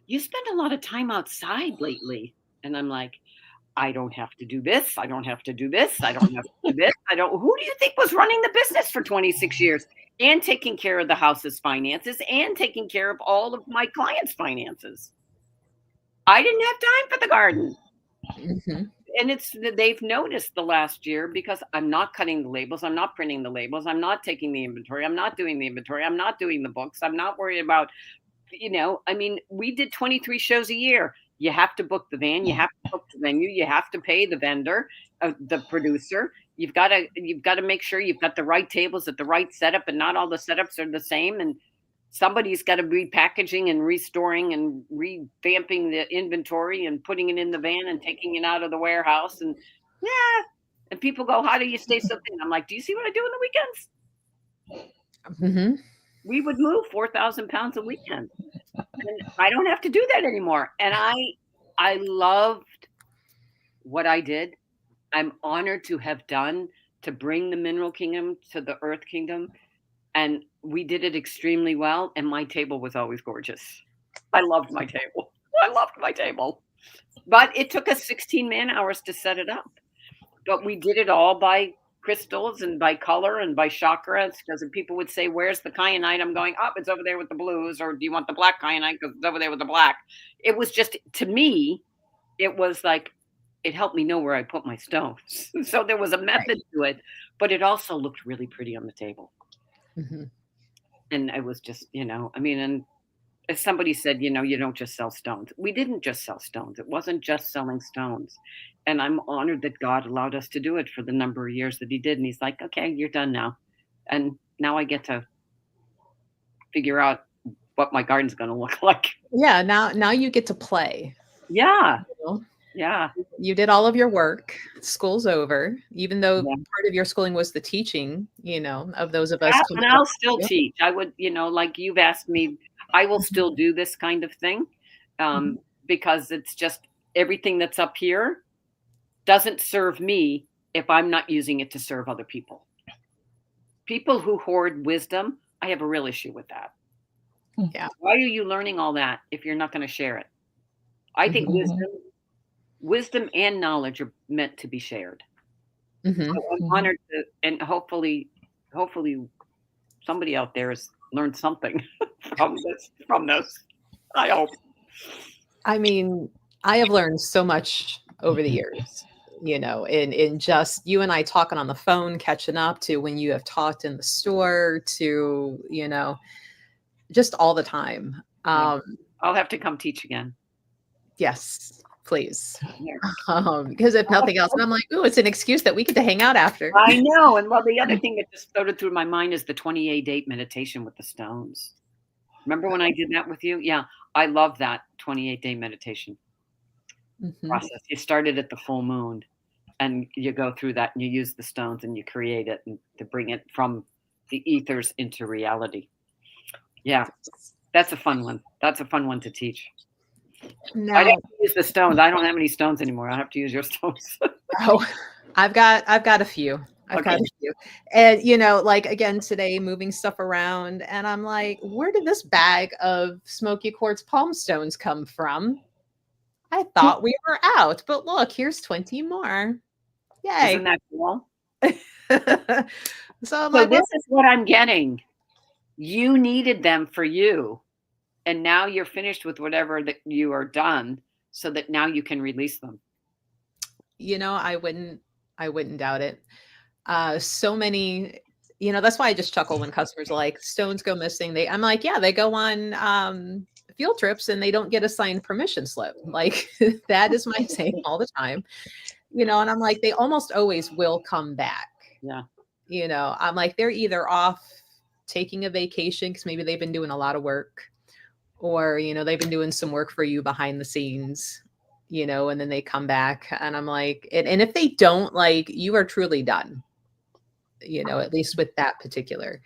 you spend a lot of time outside lately. And I'm like, I don't have to do this. I don't have to do this. I don't have to do this. Who do you think was running the business for 26 years and taking care of the house's finances and taking care of all of my clients' finances? I didn't have time for the garden. Mm-hmm. And they've noticed the last year because I'm not cutting the labels. I'm not printing the labels. I'm not taking the inventory. I'm not doing the inventory. I'm not doing the books. I'm not worried about, we did 23 shows a year. You have to book the van. You have to book the venue. You have to pay the vendor, the producer. You've got to make sure you've got the right tables at the right setup, and not all the setups are the same. And somebody's got to be packaging and restoring and revamping the inventory and putting it in the van and taking it out of the warehouse. And and people go, how do you stay so thin? I'm like, do you see what I do on the weekends? Mm-hmm. We would move 4,000 pounds a weekend. And I don't have to do that anymore. And I loved what I did. I'm honored to have done to bring the mineral kingdom to the earth kingdom. And we did it extremely well, and my table was always gorgeous. I loved my table. I loved my table. But it took us 16 man hours to set it up. But we did it all by crystals and by color and by chakras because people would say, "Where's the kyanite?" I'm going, "Oh, it's over there with the blues," or "Do you want the black kyanite? Because it's over there with the black." It was just, to me, it was like it helped me know where I put my stones. So there was a Right. method to it, but it also looked really pretty on the table. Hmm. And it was just, I mean, and as somebody said, you don't just sell stones. We didn't just sell stones. It wasn't just selling stones. And I'm honored that God allowed us to do it for the number of years that He did. And He's like, okay, you're done now. And now I get to figure out what my garden's going to look like. Yeah. Now you get to play. Yeah. You know? Yeah. You did all of your work. School's over, even though Yeah. part of your schooling was the teaching, of those of us Yeah, coming and up. I'll still teach. I would, like you've asked me, I will Mhm. still do this kind of thing Mhm. because it's just everything that's up here doesn't serve me if I'm not using it to serve other people. People who hoard wisdom, I have a real issue with that. Yeah. Why are you learning all that if you're not going to share it? I think Mhm. wisdom and knowledge are meant to be shared. Mhm. So I'm honored to, and hopefully somebody out there has learned something from this. I hope. I mean, I have learned so much over the years, in just you and I talking on the phone, catching up, to when you have talked in the store, to, just all the time. Yeah. I'll have to come teach again. Yes, please. Yeah. Because if nothing else, and I'm like, "Ooh, it's an excuse that we get to hang out after." I know. And well, the other thing that just floated through my mind is the 28-day meditation with the stones. Remember when I did that with you? Yeah. I love that 28-day meditation Mhm. process. You started at the full moon and you go through that and you use the stones and you create it and to bring it from the ethers into reality. Yeah. That's a fun one. That's a fun one to teach. I'd have Now, to use the stones. I don't have any stones anymore. I have to use your stones. oh, I've got a few. I've got Okay. a few. And, like, again, today, moving stuff around, and I'm like, "Where did this bag of smoky quartz palm stones come from? I thought we were out, but look, here's 20 more. Isn't Yay." that cool? So I'm So like, "Well." this is what I'm getting. You needed them for you. And now you're finished with whatever that you are done so that now you can release them. I wouldn't doubt it. So many, that's why I just chuckle when customers are like, "Stones go missing." I'm like, "Yeah, they go on field trips and they don't get a signed permission slip." Like, that is my saying all the time. And I'm like, they almost always will come back. Yeah. I'm like, they're either off taking a vacation because maybe they've been doing a lot of work, or, they've been doing some work for you behind the scenes, and then they come back. And I'm like, and if they don't, like, you are truly done, at least with that particular.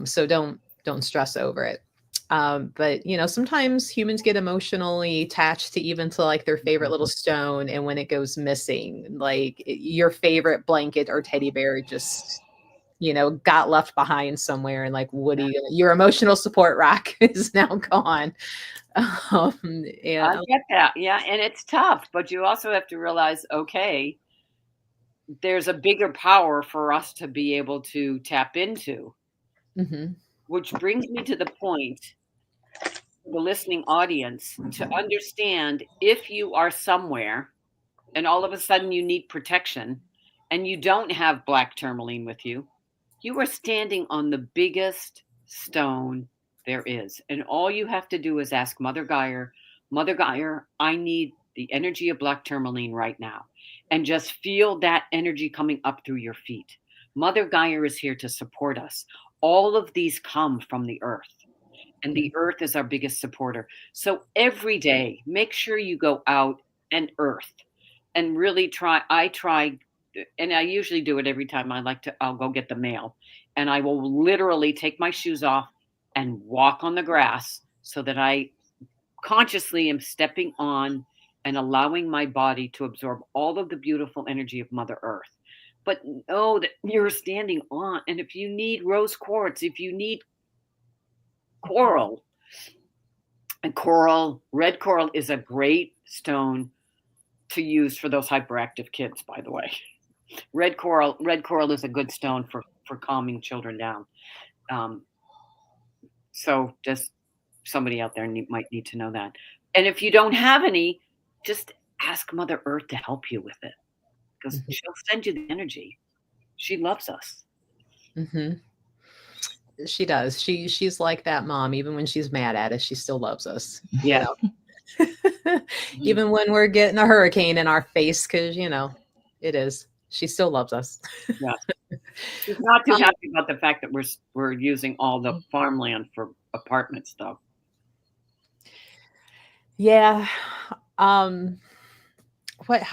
So don't stress over it. But sometimes humans get emotionally attached to, even to, like, their favorite little stone, and when it goes missing, like, your favorite blanket or teddy bear just got left behind somewhere, and, like, what do your emotional support rock is now gone. And I get that. Yeah. And it's tough, but you also have to realize, okay, there's a bigger power for us to be able to tap into, Mhm. which brings me to the point, the listening audience, to understand if you are somewhere and all of a sudden you need protection and you don't have black tourmaline with you, you are standing on the biggest stone there is. And all you have to do is ask Mother Geyer, I need the energy of black tourmaline right now. And just feel that energy coming up through your feet. Mother Geyer is here to support us. All of these come from the earth, and the earth is our biggest supporter. So every day, make sure you go out and earth and really try. I try, and I usually do it every time I'll go get the mail, and I will literally take my shoes off and walk on the grass so that I consciously am stepping on and allowing my body to absorb all of the beautiful energy of Mother Earth. but know that you're standing on. And if you need rose quartz, if you need coral, and red coral is a great stone to use for those hyperactive kids, by the way. Red coral is a good stone for calming children down. So just somebody out there might need to know that. And if you don't have any, just ask Mother Earth to help you with it, because she'll send you the energy. She loves us. Mm-hmm. She does. She's like that mom. Even when she's mad at us, she still loves us. Yeah. Even when we're getting a hurricane in our face, because it is. She still loves us. Yeah. She's not too happy about the fact that we're using all the farmland for apartments, though. Yeah. How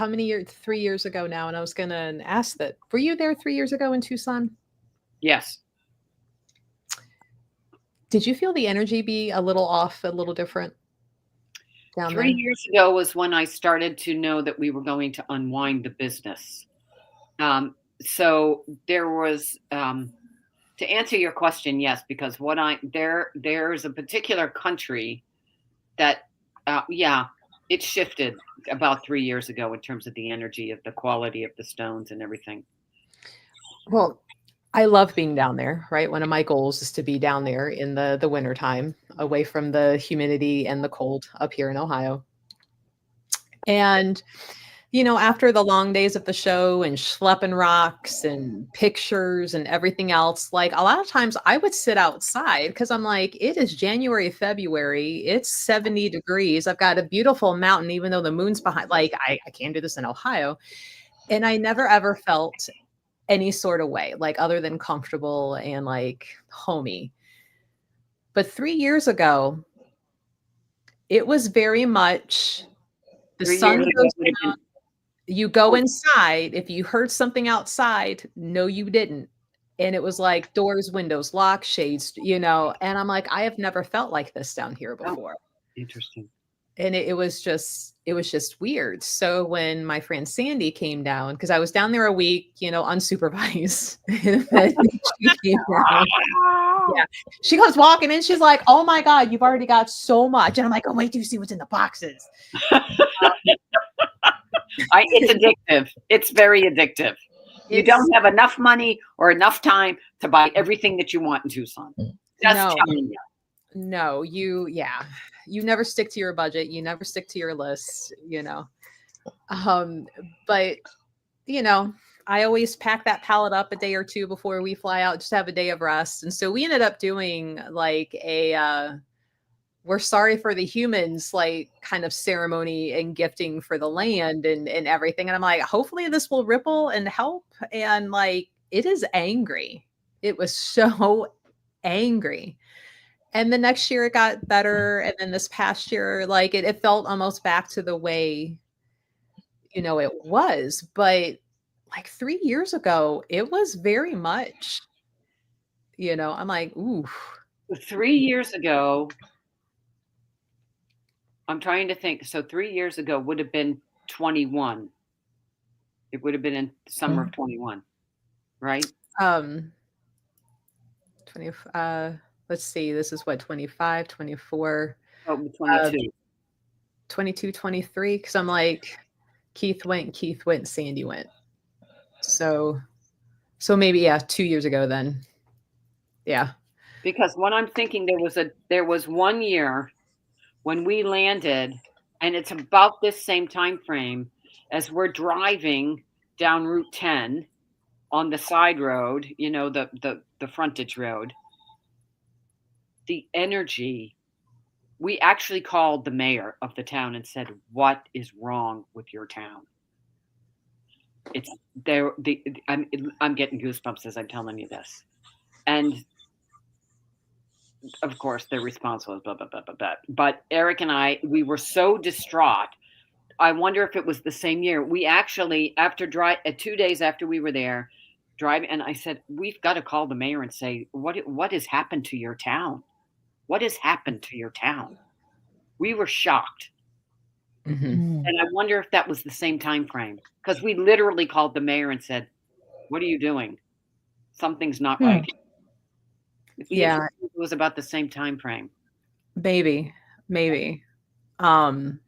many years? 3 years ago now, and I was gonna ask that. Were you there 3 years ago in Tucson? Yes. Did you feel the energy be a little off, a little different down 3 there? years ago was when I started to know that we were going to unwind the business. So there was, to answer your question, yes, because there's a particular country that, it shifted about 3 years ago in terms of the energy of the quality of the stones and everything. Well, I love being down there, right? One of my goals is to be down there in the wintertime, away from the humidity and the cold up here in Ohio. And, after the long days of the show and schlepping rocks and pictures and everything else, like a lot of times I would sit outside because I'm like, it is January, February, it's 70 degrees. I've got a beautiful mountain, even though the moon's behind. Like, I can't do this in Ohio. And I never ever felt any sort of way, like other than comfortable and like homey. But 3 years ago, it was very much the 3 sun years ago goes would have down, been you go inside. If you heard something outside, no, you didn't. And it was like doors, windows, locked, shades, and I'm like, I have never felt like this down here before. interesting. And it was just weird. So when my friend Sandy came down, because I was down there a week, unsupervised, and then she came down. Yeah, she comes walking in. She's like, "Oh my God, you've already got so much," and I'm like, "Oh, wait, do you see what's in the boxes?" It's addictive. It's very addictive. You don't have enough money or enough time to buy everything that you want in Tucson. Just telling you. No, you never stick to your budget. You never stick to your list, But, I always pack that pallet up a day or two before we fly out, just have a day of rest. And so we ended up doing like we're sorry for the humans, like kind of ceremony and gifting for the land and everything. And I'm like, hopefully this will ripple and help. And like, it is angry. It was so angry. And the next year it got better. And then this past year, like it felt almost back to the way, it was. But like 3 years ago, it was very much, I'm like, ooh. 3 years ago, I'm trying to think. So 3 years ago would have been 21. It would have been in summer of 21, right? 20, let's see, this is what, 25, 24. Oh, 22. 22, 23. Because I'm like, Keith went, Sandy went. So maybe, 2 years ago then. Yeah. Because when I'm thinking there was 1 year when we landed, and it's about this same time frame as we're driving down Route 10 on the side road, the frontage road. The energy, we actually called the mayor of the town and said, "What is wrong with your town?" It's there. I'm getting goosebumps as I'm telling you this, and of course their response was blah blah blah blah blah. But Eric and I, we were so distraught. I wonder if it was the same year. We actually, 2 days after we were there, driving, and I said, "We've got to call the mayor and say what has happened to your town? What has happened to your town?" We were shocked. Mm-hmm. And I wonder if that was the same time frame, because we literally called the mayor and said, what are you doing? Something's not right. Yeah, It was about the same time frame. maybe, maybe. Um,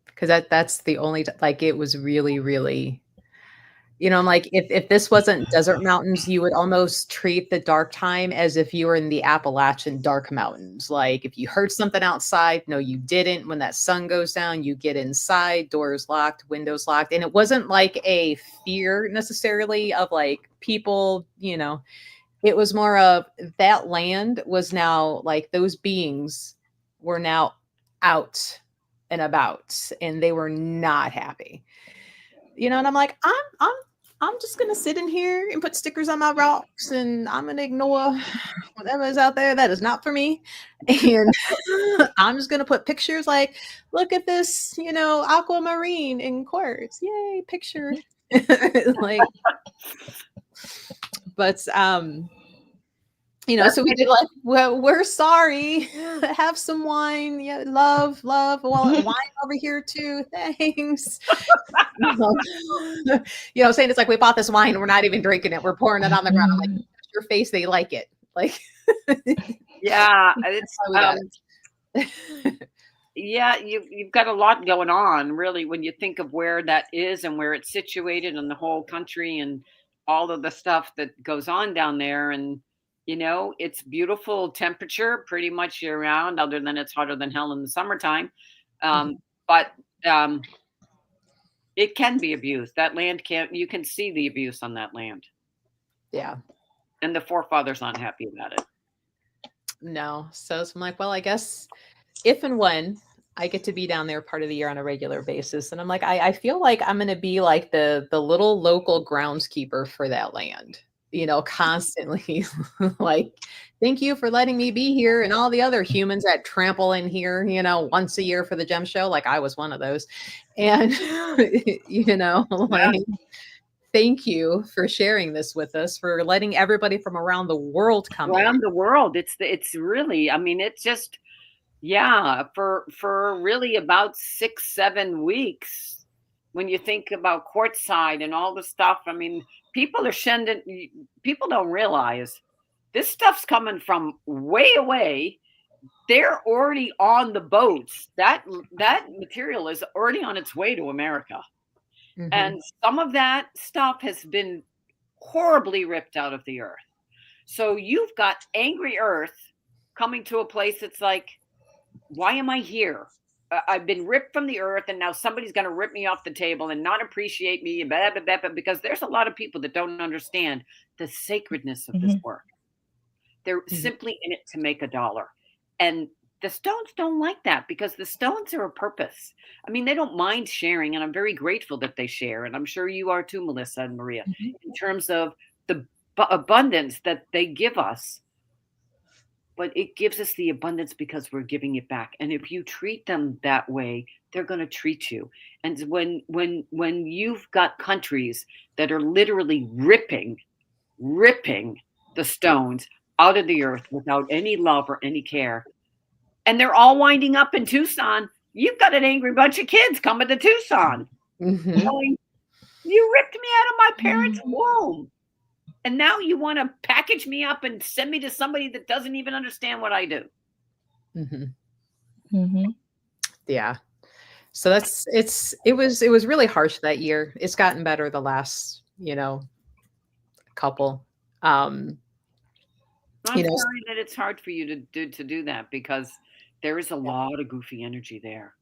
because that's the only like it was really, really. I'm like, if this wasn't desert mountains, you would almost treat the dark time as if you were in the Appalachian dark mountains. Like if you heard something outside, no, you didn't. When that sun goes down, you get inside, doors locked, windows locked. And it wasn't like a fear necessarily of like people, it was more of that land was now like those beings were now out and about and they were not happy. And I'm like, I'm just gonna sit in here and put stickers on my rocks and I'm gonna ignore whatever is out there that is not for me. And I'm just gonna put pictures like, look at this, aquamarine in quartz. Yay, picture. Like, but so we did like, well, we're sorry. Have some wine. Yeah, love. Well, wine over here too. Thanks. Saying it's like we bought this wine and we're not even drinking it. We're pouring it on the ground. I'm like, your face, they like it. Like, yeah, it's yeah, you've got a lot going on, really, when you think of where that is and where it's situated in the whole country and all of the stuff that goes on down there. And it's beautiful temperature pretty much year round, other than it's hotter than hell in the summertime. But it can be abused. That land you can see the abuse on that land. Yeah. And the forefathers aren't happy about it. No. So I'm like, well, I guess if and when I get to be down there part of the year on a regular basis. And I'm like, I feel like I'm going to be like the little local groundskeeper for that land, constantly like, thank you for letting me be here. And all the other humans that trample in here, once a year for the gem show. Like I was one of those. And, like, thank you for sharing this with us, for letting everybody from around the world come around the world. It's really, I mean, it's just, yeah, for really about 6-7 weeks, when you think about courtside and all the stuff. I mean, people don't realize this stuff's coming from way away. They're already on the boats. That material is already on its way to America. And some of that stuff has been horribly ripped out of the earth. So you've got angry earth coming to a place that's like, why am I here? I've been ripped from the earth, and now somebody's going to rip me off the table and not appreciate me, blah, blah, blah, because there's a lot of people that don't understand the sacredness of this work. They're simply in it to make $1. And the stones don't like that, because the stones are a purpose. I mean, they don't mind sharing, and I'm very grateful that they share. And I'm sure you are too, Melissa and Maria, in terms of the abundance that they give us. But it gives us the abundance because we're giving it back. And if you treat them that way, they're going to treat you. And when you've got countries that are literally ripping the stones out of the earth without any love or any care, and they're all winding up in Tucson, you've got an angry bunch of kids coming to Tucson going, you ripped me out of my parents' womb. And now you want to package me up and send me to somebody that doesn't even understand what I do. Yeah. So it was really harsh that year. It's gotten better the last, couple. I'm sorry that it's hard for you to do that, because there is a lot of goofy energy there.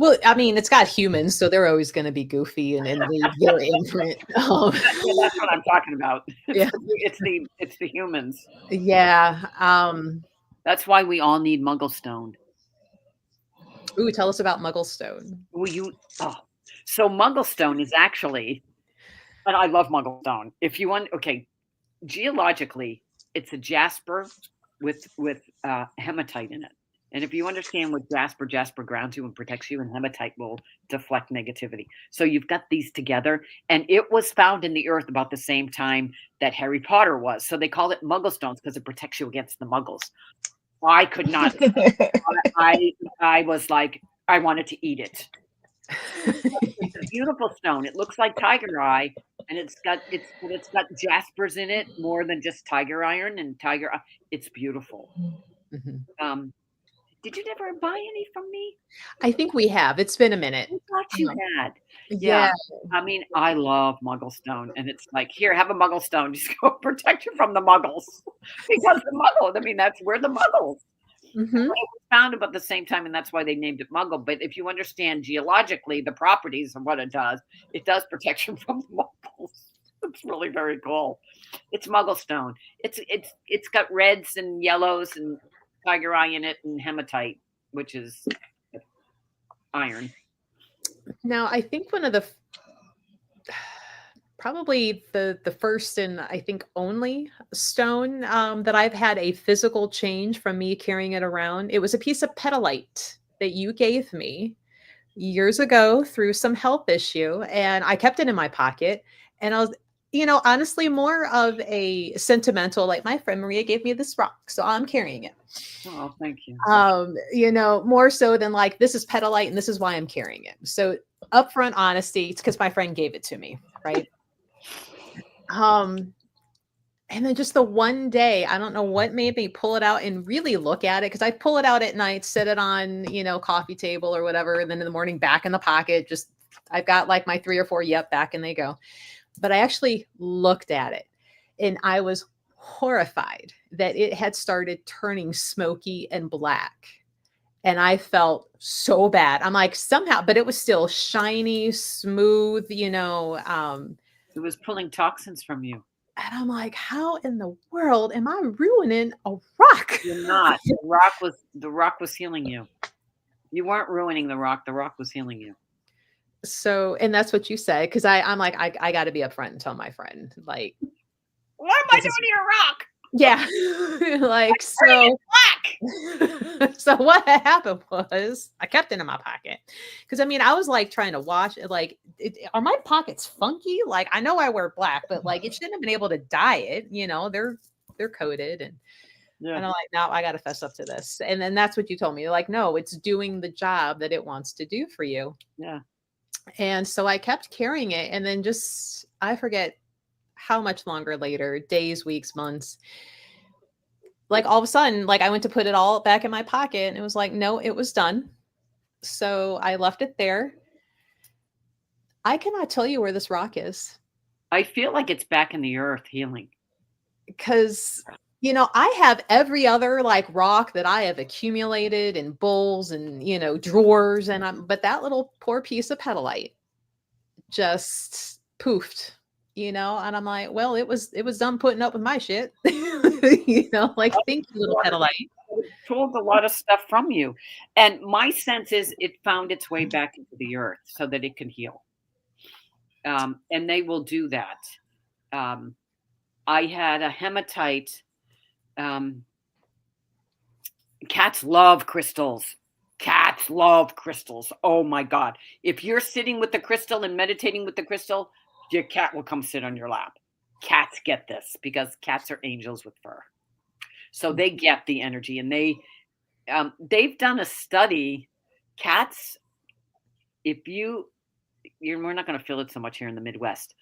Well, I mean, it's got humans, so they're always going to be goofy and leave their imprint. Yeah, that's what I'm talking about. Yeah. It's the humans. Yeah. That's why we all need Mugglestone. Ooh, tell us about Mugglestone. So Mugglestone is actually, and I love Mugglestone. If you want, geologically, it's a jasper with hematite in it. And if you understand what jasper grounds you and protects you, and hematite will deflect negativity. So you've got these together, and it was found in the earth about the same time that Harry Potter was. So they called it Mugglestones because it protects you against the Muggles. I could not. I was like, I wanted to eat it. It's a beautiful stone. It looks like tiger eye, and it's got jaspers in it more than just tiger iron and it's beautiful. Mhm. Um, did you never buy any from me? I think we have. It's been a minute. I thought you Um, had. Yeah. yeah. I mean, I love Muggle Stone, and it's like, "Here, have a Muggle Stone. Just go protect you from the Muggles." Because the Muggles, I mean, that's where the Muggles. Mhm. It was found about the same time, and that's why they named it Muggle, but if you understand geologically the properties of what it does protect you from the Muggles. It's really very cool. It's Muggle Stone. It's got reds and yellows and tiger eye in it and hematite, which is iron. Now, I think one of the probably the first and I think only stone, that I've had a physical change from me carrying it around, it was a piece of petalite that you gave me years ago through some health issue, and I kept it in my pocket, and I was honestly more of a sentimental, like, my friend Maria gave me this rock, so I'm carrying it. Oh, thank you. More so than like, this is petalite and this is why I'm carrying it. So upfront honesty, it's because my friend gave it to me, right? Um, and then just the one day, I don't know what made me pull it out and really look at it, because I pull it out at night, set it on, coffee table or whatever, and then in the morning back in the pocket, just I've got like my 3 or 4, yep, back and they go. But I actually looked at it and I was horrified that it had started turning smoky and black. And I felt so bad. I'm like, somehow, but it was still shiny, smooth. It was pulling toxins from you. And I'm like, how in the world am I ruining a rock? You're not. The rock was healing you. You weren't ruining the rock was healing you. So, and that's what you said, because I'm like, I got to be upfront and tell my friend, like, What am I this doing is, to your rock? yeah, like, Turning it so, black. so what happened was I kept it in my pocket, because I mean, I was like trying to wash it, like, are my pockets funky? Like, I know I wear black, but like, it shouldn't have been able to dye it, they're coated, Yeah. and I'm like, no, I got to fess up to this. And then that's what you told me. You're like, no, it's doing the job that it wants to do for you. Yeah. And so I kept carrying it. And then just, I forget how much longer later, days, weeks, months, like all of a sudden, like I went to put it all back in my pocket and it was like, no, it was done. So I left it there. I cannot tell you where this rock is, I feel like it's back in the earth healing. because I have every other like rock that I have accumulated in bowls and drawers, and but that little poor piece of petalite just poofed, and I'm like, well, it was done putting up with my shit. Like, thank you, little petalite. It pulled a lot of stuff from you. And my sense is it found its way back into the earth so that it can heal. And they will do that. Um, I had a hematite. Um, Cats love crystals. Cats love crystals. Oh my God. If you're sitting with the crystal and meditating with the crystal, your cat will come sit on your lap. Cats get this because cats are angels with fur. So they get the energy, and they've done a study. Cats, if we're not going to feel it so much here in the Midwest,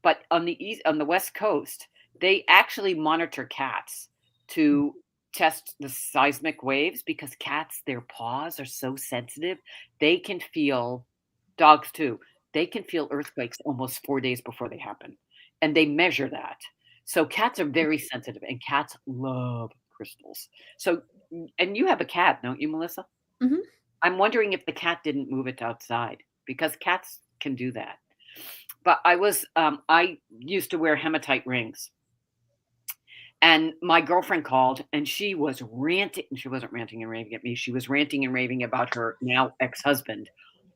but on the West Coast, they actually monitor cats to test the seismic waves, because cats, their paws are so sensitive. They can feel, dogs too, they can feel earthquakes almost 4 days before they happen. And they measure that. So cats are very sensitive, and cats love crystals. So, and you have a cat, don't you, Melissa? Mhm. I'm wondering if the cat didn't move it outside, because cats can do that. But I used to wear hematite rings, and my girlfriend called, and she was ranting. She wasn't ranting and raving at me. She was ranting and raving about her now ex-husband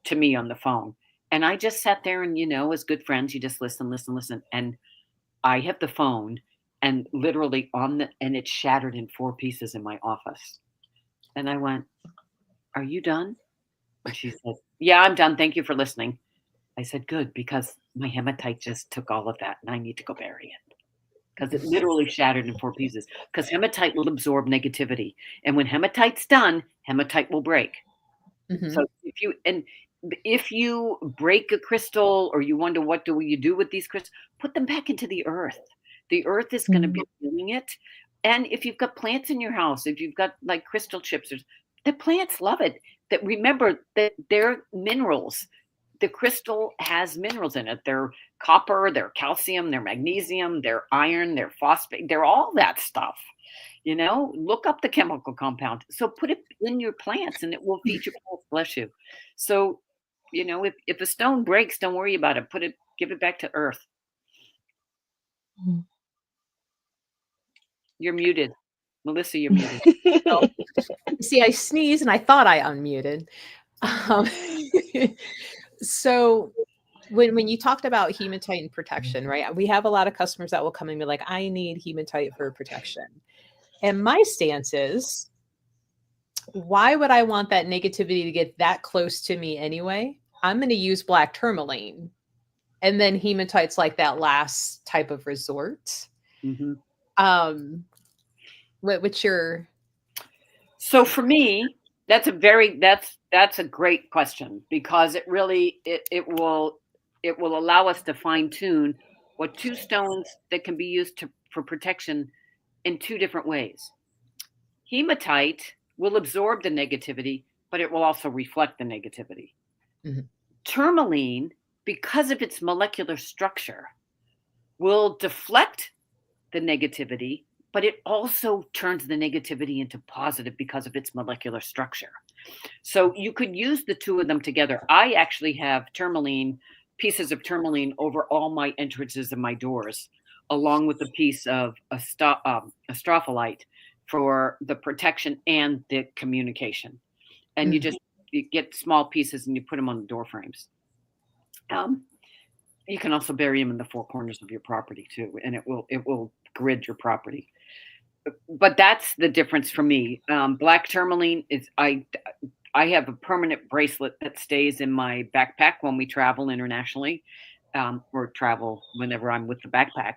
to me on the phone. And I just sat there and, as good friends, you just listen, listen, listen. And I have the phone, and literally and it shattered in 4 pieces in my office. And I went, "Are you done?" And she said, "Yeah, I'm done. Thank you for listening." I said, "Good, because my hematite just took all of that and I need to go bury it." Because it literally shattered in 4 pieces. Because hematite will absorb negativity. And when hematite's done, hematite will break. So Mhm. if you break a crystal or you wonder what do you do with these crystals, put them back into the earth. The earth is going to be doing it. And if you've got plants in your house, if you've got like crystal chips, the plants love it. That remember that they're minerals. The crystal has minerals in it. They're copper, they're calcium, they're magnesium, they're iron, they're phosphate, they're all that stuff. Look up the chemical compound. So put it in your plants and it will feed your plants. Bless you. So, if a stone breaks, don't worry about it. Give it back to earth. You're muted. Melissa, you're muted. Oh, see, I sneezed and I thought I unmuted. So when you talked about hematite and protection, right? We have a lot of customers that will come and be like, I need hematite for protection. And my stance is, why would I want that negativity to get that close to me anyway? I'm going to use black tourmaline. And then hematite's like that last type of resort. Mm-hmm. What's your... So for me, that's a great question, because it really it will allow us to fine tune what two stones that can be used for protection in two different ways. Hematite will absorb the negativity, but it will also reflect the negativity. Mm-hmm. Tourmaline, because of its molecular structure, will deflect the negativity, but it also turns the negativity into positive because of its molecular structure. So you could use the two of them together. I actually have pieces of tourmaline over all my entrances and my doors, along with a piece of astrophyllite for the protection and the communication. And you get small pieces and you put them on the door frames. You can also bury them in the four corners of your property too, and it will grid your property. But that's the difference for me. Black tourmaline is I have a permanent bracelet that stays in my backpack when we travel internationally, or travel whenever I'm with the backpack,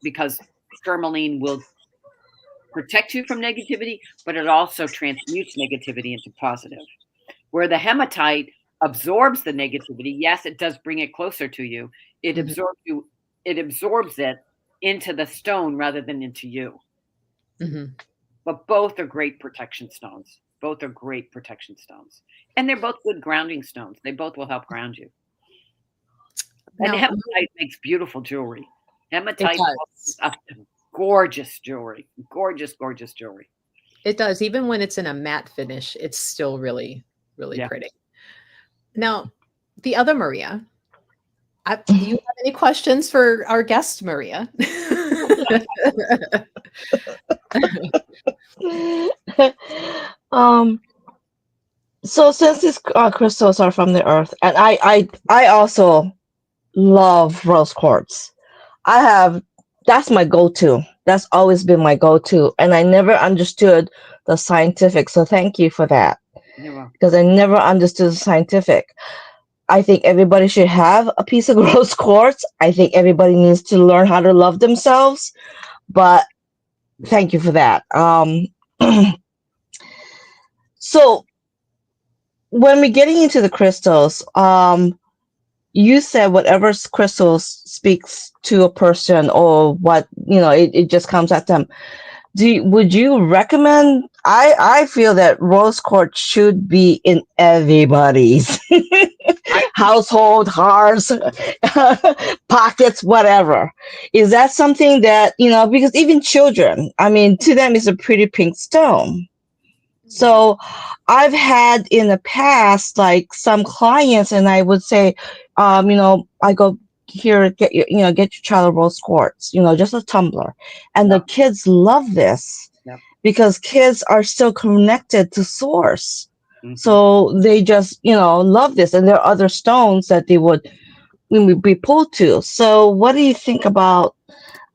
because tourmaline will protect you from negativity, but it also transmutes negativity into positive. Where the hematite absorbs the negativity, yes, it does bring it closer to you. It absorbs it into the stone rather than into you. Mm-hmm. But both are great protection stones. And they're both good grounding stones. They both will help ground you. And hematite makes beautiful jewelry. Hematite is gorgeous jewelry. Gorgeous, gorgeous jewelry. It does. Even when it's in a matte finish, it's still really, really pretty. Now, the other Maria, do you have any questions for our guest, Maria? So since these crystals are from the earth, and I also love rose quartz. That's my go-to. That's always been my go-to, and I never understood the scientific. So thank you for that, because I never understood the scientific. I think everybody should have a piece of rose quartz. I think everybody needs to learn how to love themselves. But thank you for that. So when we're getting into the crystals, you said whatever crystals speaks to a person, or what, it just comes at them. Would you recommend? I feel that rose quartz should be in everybody's household, hearts, pockets, whatever. Is that something that, because even children, to them it's a pretty pink stone. So I've had in the past, like some clients, and I would say, I go, here, get your child a rose quartz, just a tumbler. And the kids love this because kids are still connected to source. Mm-hmm. So they just, love this. And there are other stones that they would be pulled to. So what do you think about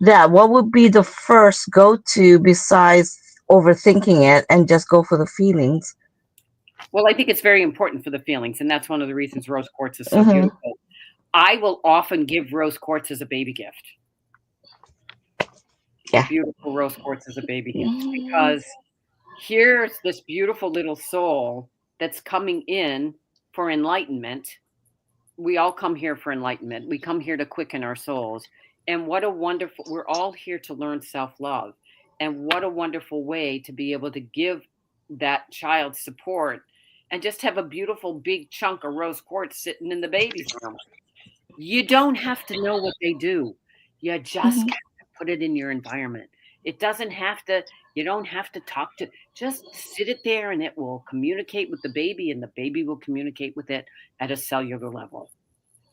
that? What would be the first go-to besides overthinking it and just go for the feelings? Well, I think it's very important for the feelings, and that's one of the reasons rose quartz is so beautiful. I will often give rose quartz as a baby gift. Beautiful rose quartz as a baby gift, because here's this beautiful little soul that's coming in for enlightenment. We all come here for enlightenment. We come here to quicken our souls. And what a wonderful, we're all here to learn self love. And what a wonderful way to be able to give that child support and just have a beautiful big chunk of rose quartz sitting in the baby's room. You don't have to know what they do. You just Mhm. have to put it in your environment. It doesn't have to, you don't have to talk to, just sit it there and it will communicate with the baby and the baby will communicate with it at a cellular level.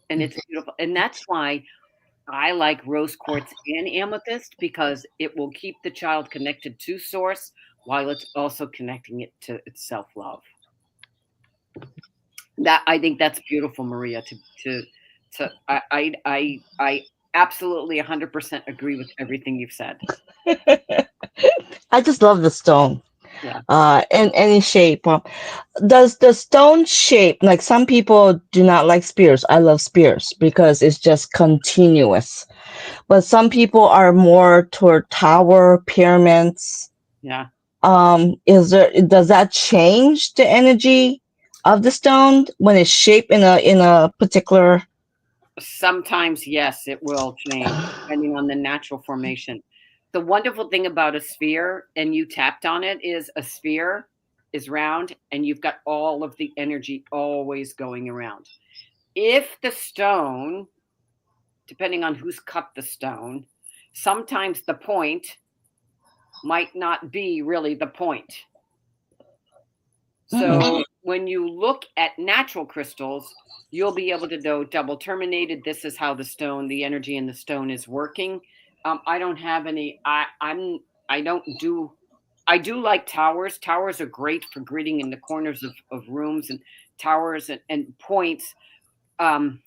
And it's beautiful. And that's why I like rose quartz and amethyst because it will keep the child connected to source while it's also connecting it to its self love. That I think that's beautiful, Maria. I absolutely 100% agree with everything you've said. I just love the stone. Yeah. In any shape. Does the stone shape, like some people do not like spears? I love spears because it's just continuous. But some people are more toward tower, pyramids. Yeah. Does that change the energy of the stone when it's shaped in a particular? Sometimes, yes, it will change depending on the natural formation. The wonderful thing about a sphere, and you tapped on it, is a sphere is round and you've got all of the energy always going around. If the stone, depending on who's cut the stone, sometimes the point might not be really the point. Mm. So when you look at natural crystals, you'll be able to know double terminated. This is how the stone, the energy in the stone is working. I don't have any. I don't do. I do like towers. Towers are great for gridding in the corners of rooms and towers and points. Um,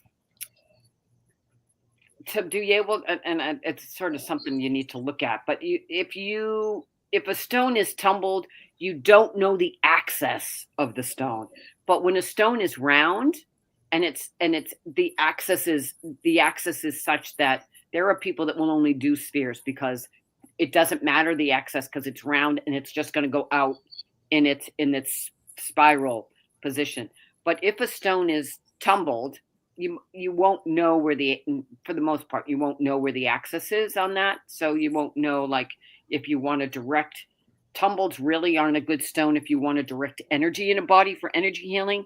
to be able and it's sort of something you need to look at, but if a stone is tumbled, you don't know the access of the stone. But when a stone is round and it's the axis is such that there are people that will only do spheres because it doesn't matter the access because it's round and it's just going to go out in its spiral position. But if a stone is tumbled, you won't know where the for the most part you won't know where the axis is on that, so you won't know, like, if you want to direct tumbleds really aren't a good stone if you want to direct energy in a body for energy healing.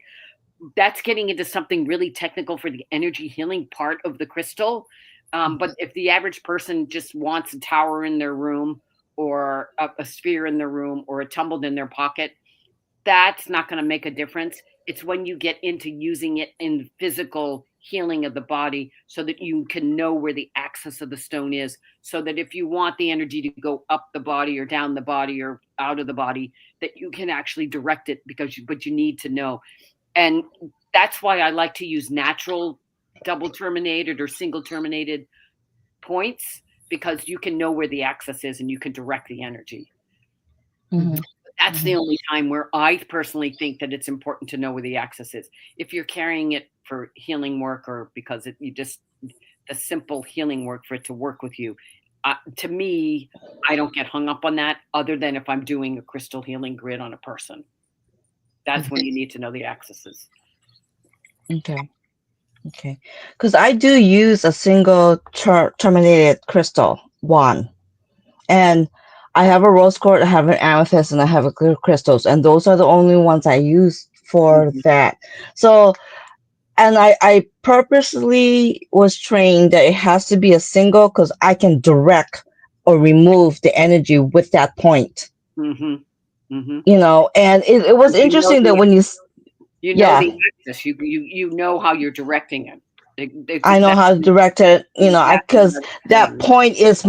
That's getting into something really technical for the energy healing part of the crystal. But if the average person just wants a tower in their room or a sphere in their room or a tumbled in their pocket, that's not going to make a difference. It's when you get into using it in physical healing of the body so that you can know where the axis of the stone is, so that if you want the energy to go up the body or down the body or out of the body, that you can actually direct it, but you need to know. And that's why I like to use natural double terminated or single terminated points, because you can know where the axis is and you can direct the energy. Mhm. That's the Mhm. only time where I personally think that it's important to know where the axis is. If you're carrying it for healing work or because you just the simple healing work for it to work with you, to me, I don't get hung up on that. Other than if I'm doing a crystal healing grid on a person, that's when you need to know the axes. Okay. Okay. Because I do use a single terminated crystal wand, and I have a rose quartz, I have an amethyst, and I have a clear crystals, and those are the only ones I use for Mm-hmm. that. So, and I purposely was trained that it has to be a single because I can direct or remove the energy with that point. Mm-hmm. Mm-hmm. And it was You know interesting that the when you know yeah, the axis. You know how you're directing it. It's I know how to exactly direct it, because what it's that saying. point is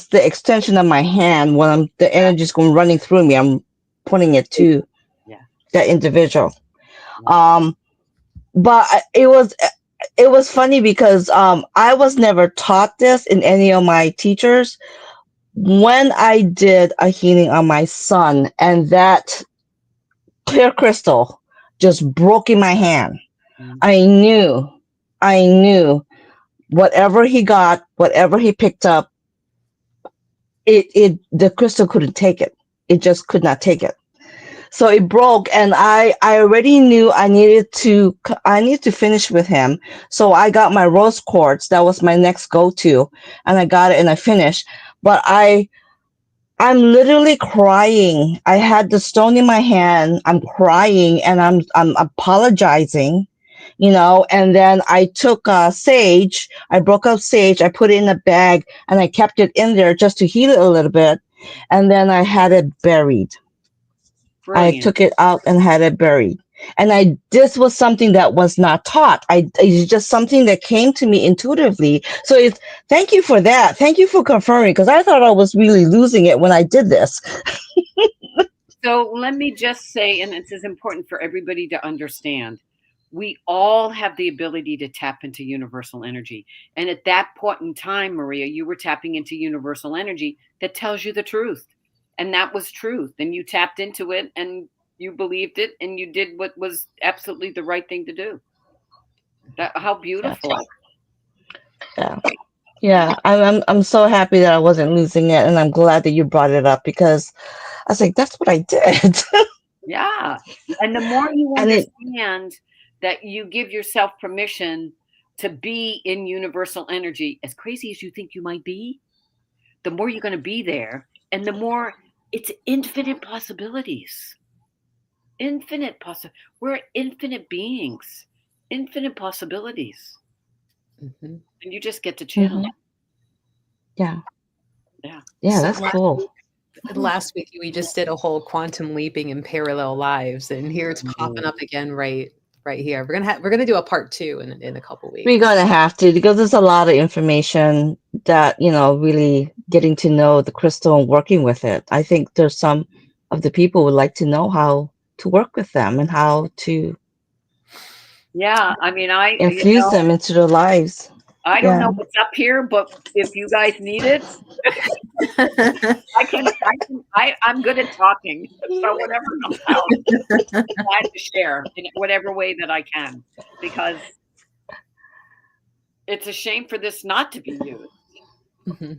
the extension of my hand. When the energy is going running through me, I'm putting it to Yeah. that individual. Yeah. Um, but it was funny because I was never taught this in any of my teachers. When I did a healing on my son, and that clear crystal just broke in my hand, Mm. I knew whatever he got, whatever he picked up, the crystal couldn't take it. It just could not take it. So it broke, and I already knew I needed to finish with him. So I got my rose quartz. That was my next go-to, and I got it and I finished. But I'm literally crying. I had the stone in my hand. I'm crying and I'm apologizing, and then I took sage. I broke up sage. I put it in a bag and I kept it in there just to heat it a little bit. And then I had it buried. I Brilliant. took it out and had it buried. And this was something that was not taught. It's just something that came to me intuitively. So thank you for that. Thank you for confirming, because I thought I was really losing it when I did this. So let me just say, and this is important for everybody to understand, we all have the ability to tap into universal energy. And at that point in time, Maria, you were tapping into universal energy that tells you the truth. And that was truth. And you tapped into it and you believed it and you did what was absolutely the right thing to do. How beautiful. Yeah. Yeah. I'm so happy that I wasn't losing it. And I'm glad that you brought it up, because I was like, that's what I did. Yeah. And the more you And understand that you give yourself permission to be in universal energy, as crazy as you think you might be, the more you're going to be there. And the more it's infinite possibilities. Infinite We're infinite beings, infinite possibilities. Mm-hmm. And you just get to channel. Yeah. Yeah. Yeah, So that's cool. last week we just did a whole quantum leaping in parallel lives, and here it's popping up again right here. We're gonna do a part 2 in a couple weeks. We're gonna have to, because there's a lot of information that, really getting to know the crystal and working with it. I think there's some of the people would like to know how to work with them and how to I mean, infuse them into their lives. I don't know what's up here, but if you guys need it, I'm good at talking. So whatever comes out, I'm glad to share in whatever way that I can, because it's a shame for this not to be used. Mm-hmm.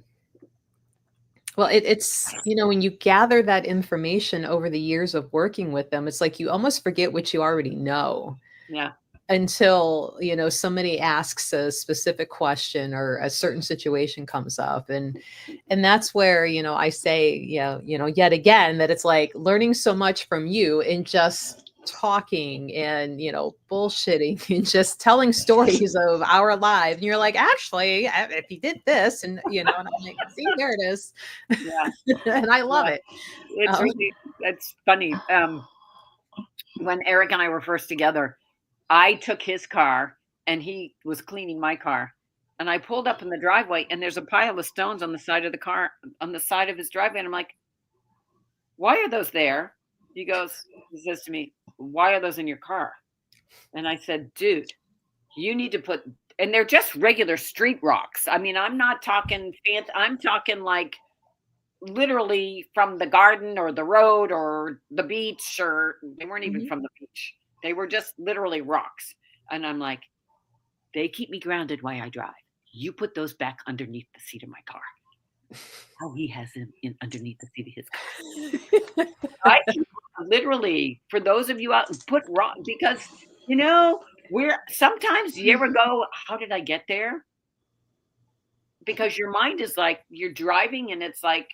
Well, it's, when you gather that information over the years of working with them, it's like you almost forget what you already know. Yeah. Until, somebody asks a specific question or a certain situation comes up. And that's where, I say, yet again, that it's like learning so much from you and just talking and, bullshitting and just telling stories of our lives. And you're like, actually, if you did this and, and I'm like, see, there it is. Yeah. And I love it. It's funny. When Eric and I were first together, I took his car and he was cleaning my car. And I pulled up in the driveway and there's a pile of stones on the side of the car, on the side of his driveway. And I'm like, why are those there? He says to me, why are those in your car? And I said, dude, you need to put, and they're just regular street rocks. I mean, I'm not talking fancy, I'm talking like literally from the garden or the road or the beach, or they weren't even from the beach. They were just literally rocks. And I'm like, they keep me grounded while I drive. You put those back underneath the seat of my car. Oh, he has them underneath the seat of his car. I literally, for those of you out, put rock, because we're sometimes you ever go, how did I get there? Because your mind is like, you're driving and it's like,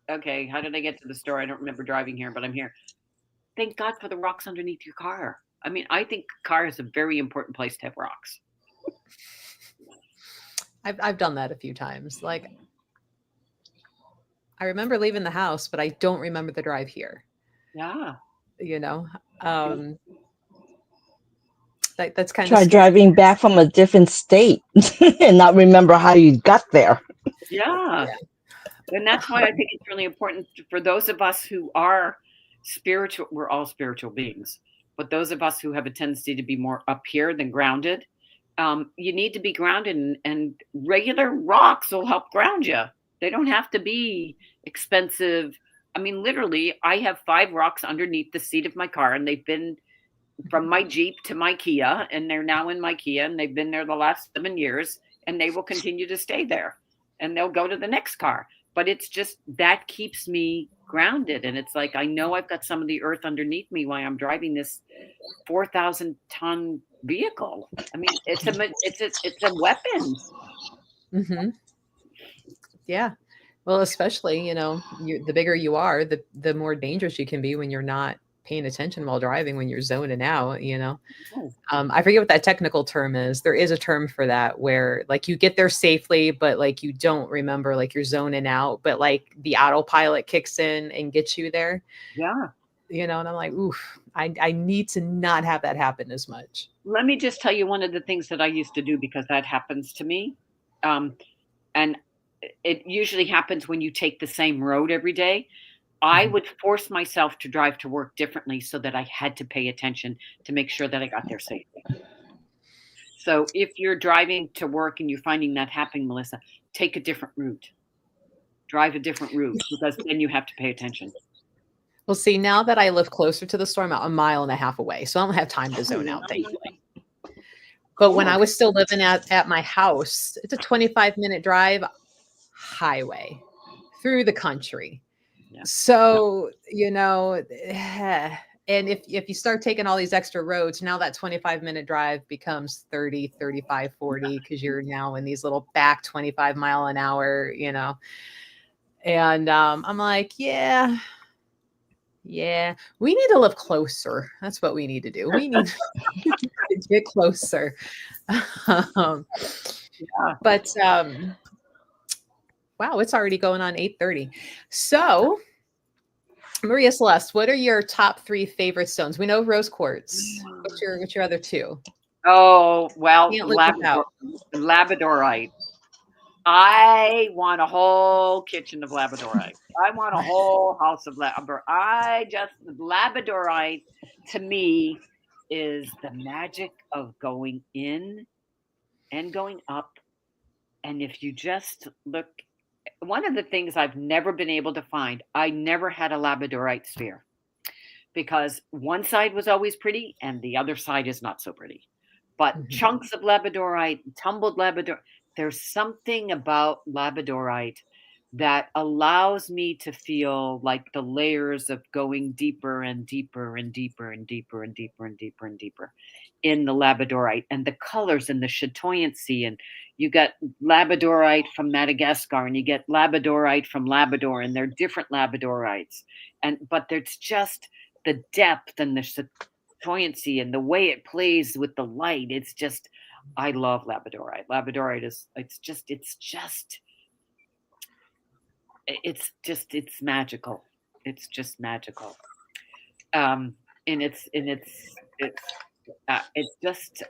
okay, how did I get to the store? I don't remember driving here, but I'm here. Thank God for the rocks underneath your car. I mean, I think car is a very important place to have rocks. I've done that a few times. Like, I remember leaving the house, but I don't remember the drive here. Yeah. That's kind Try of driving back from a different state and not remember how you got there. Yeah. And that's why I think it's really important for those of us who are spiritual. We're all spiritual beings, but those of us who have a tendency to be more up here than grounded, you need to be grounded, and regular rocks will help ground you. They don't have to be expensive. I mean, literally, I have 5 rocks underneath the seat of my car, and they've been from my Jeep to my Kia, and they're now in my Kia, and they've been there the last 7 years, and they will continue to stay there, and they'll go to the next car. But it's just that keeps me grounded. And it's like, I know I've got some of the earth underneath me while I'm driving this 4,000-ton vehicle. I mean, it's a weapon. Mm-hmm. Yeah. Well, especially, the bigger you are, the more dangerous you can be when you're not paying attention while driving, when you're zoning out. Oh, I forget what that technical term is. There is a term for that where like you get there safely, but like you don't remember, like you're zoning out, but like the autopilot kicks in and gets you there, yeah. and I'm like, oof, I need to not have that happen as much. Let me just tell you one of the things that I used to do, because that happens to me. And it usually happens when you take the same road every day. I Mhm. would force myself to drive to work differently so that I had to pay attention to make sure that I got there safely. So if you're driving to work and you're finding that happening, Melissa, take a different route. Drive a different route, because then you have to pay attention. Well, see, now that I live closer to the store, I'm a mile and a half away, so I don't have time to zone out, thankfully. But when I Cool. was still living at my house, it's a 25-minute drive highway through the country. Yeah. So, and if you start taking all these extra roads, now that 25-minute drive becomes 30, 35, 40, because you're now in these little back 25 mile an hour. And I'm like, yeah, we need to live closer. That's what we need to do. We need to get closer. um, Yeah. but wow, it's already going on 8:30. So, Maria Celeste, what are your top 3 favorite stones? We know rose quartz. What's your other 2? Oh, well, Can't live without. Labradorite. I want a whole kitchen of Labradorite. I want a whole house of Labradorite to me is the magic of going in and going up. And if you just look, one of the things I've never been able to find, I never had a Labradorite sphere, because one side was always pretty and the other side is not so pretty. But Mhm. chunks of Labradorite, tumbled Labrador, there's something about Labradorite that allows me to feel like the layers of going deeper and deeper and deeper and deeper and deeper and deeper and deeper in the Labradorite, and the colors and the chatoyancy. And you got Labradorite from Madagascar and you get Labradorite from Labrador, and they're different Labradorites. But there's just the depth and the buoyancy and the way it plays with the light. It's just, I love Labradorite. Labradorite is, it's magical. It's just magical. And it's just,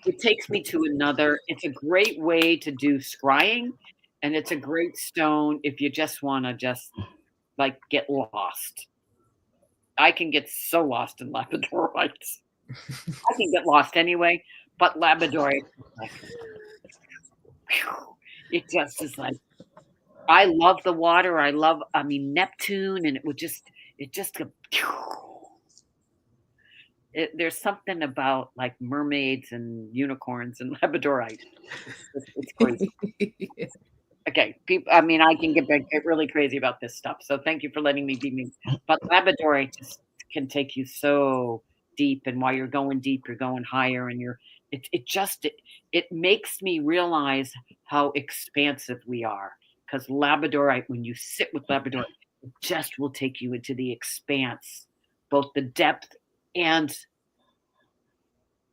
it takes me to another, it's a great way to do scrying, and it's a great stone if you just want to just like get lost. I can get so lost in Labradorites. I can get lost anyway, but Labradorite, like, it just is like, I love the water. I mean, Neptune, and it just go, there's something about like mermaids and unicorns and Labradorite. It's crazy. Okay, people, I mean, I can get really crazy about this stuff. So thank you for letting me be me. But Labradorite just can take you so deep, and while you're going deep, you're going higher, and it makes me realize how expansive we are. Because Labradorite, when you sit with Labradorite, it just will take you into the expanse, both the depth, and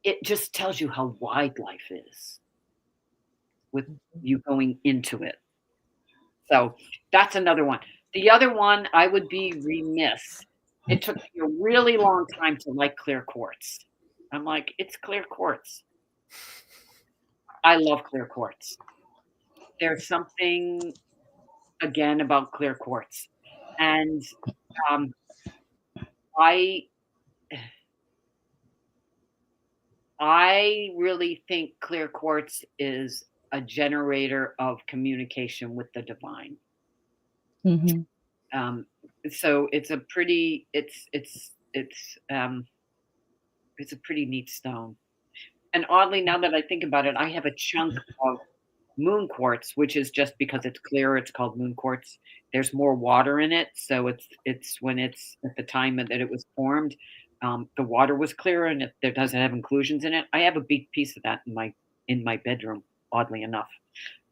it just tells you how wide life is with you going into it. So that's another one. The other one, I would be remiss. It took me a really long time to like clear quartz. I'm like, it's clear quartz. I love clear quartz. There's something, again, about clear quartz. And um, I I really think clear quartz is a generator of communication with the divine. Mhm. Um, so it's a pretty it's a pretty neat stone. And oddly, now that I think about it, I have a chunk of moon quartz, which is just because it's clear, it's called moon quartz. There's more water in it, so it's when it's at the time that it was formed, the water was clearer and it doesn't have inclusions in it. I have a big piece of that in my bedroom, oddly enough,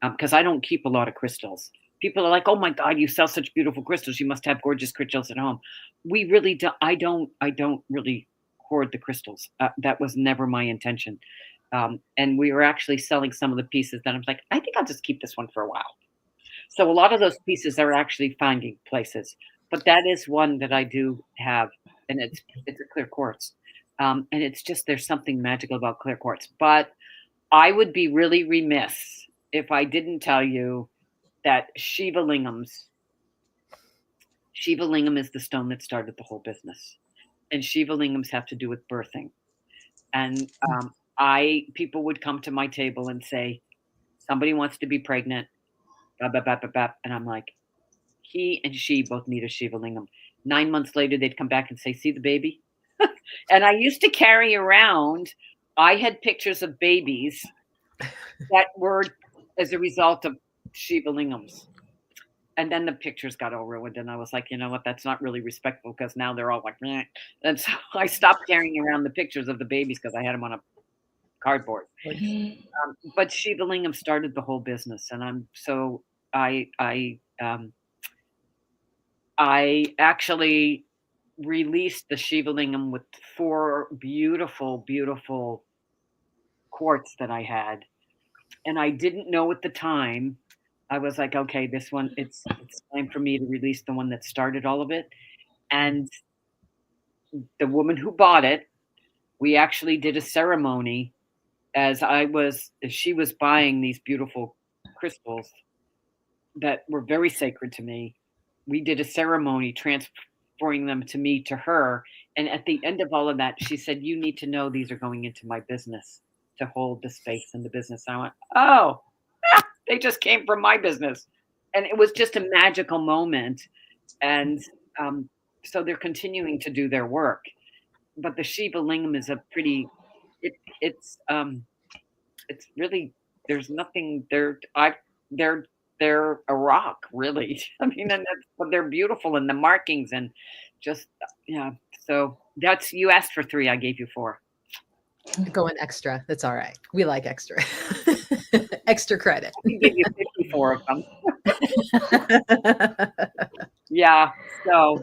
because I don't keep a lot of crystals. People are like, "Oh my God, you sell such beautiful crystals. You must have gorgeous crystals at home." We really do. I don't really hoard the crystals. That was never my intention. And we were actually selling some of the pieces that I'm like, I think I'll just keep this one for a while. So a lot of those pieces are actually finding places, but that is one that I do have, and it's a clear quartz, and it's just there's something magical about clear quartz. But I would be really remiss if I didn't tell you that Shiva Lingam is the stone that started the whole business, and Shiva Lingams have to do with birthing. And people would come to my table and say, somebody wants to be pregnant, blah, blah, blah, blah, blah. And I'm like, he and she both need a Shiva Lingam. 9 months later, they'd come back and say, see the baby? And I used to carry around, I had pictures of babies that were as a result of Shiva Lingams. And then the pictures got all ruined. And I was like, you know what? That's not really respectful because now they're all like, meh. And so I stopped carrying around the pictures of the babies because I had them on a cardboard. But Shiva Lingam started the whole business. And I actually released the Shiva Lingam with 4 beautiful, beautiful quartz that I had. And I didn't know at the time. I was like, okay, this one, it's time for me to release the one that started all of it. And the woman who bought it, we actually did a ceremony as she was buying these beautiful crystals that were very sacred to me. We did a ceremony transferring them to me, to her. And at the end of all of that, she said, you need to know these are going into my business to hold the space in the business. I went, oh, they just came from my business. And it was just a magical moment. And so they're continuing to do their work. But the Shiva Lingam is a pretty, it's really, there's nothing there. They're a rock, really. I mean, but they're beautiful, and the markings, and just, yeah. So you asked for 3, I gave you 4. Going extra. That's all right. We like extra. Extra credit. I can give you 54 of them. Yeah. So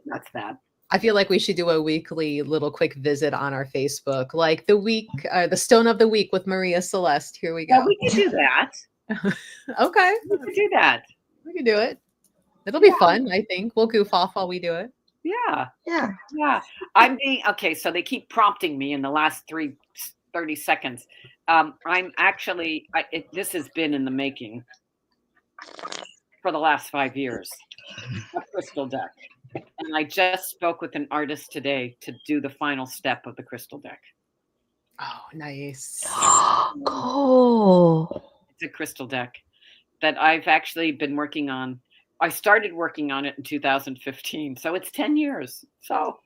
that's that. I feel like we should do a weekly little quick visit on our Facebook, like the Stone of the Week with Maria Celeste. Here we go. Yeah, we can do that. Okay. We can do that. We can do it. It'll be fun, I think. We'll goof off while we do it. Yeah. Yeah. Yeah. Okay, so they keep prompting me in the last 30 seconds. I'm actually, this has been in the making for the last 5 years, a crystal deck. And I just spoke with an artist today to do the final step of the crystal deck. Oh, nice. Cool. It's a crystal deck that I've actually been working on. I started working on it in 2015, so it's 10 years. So,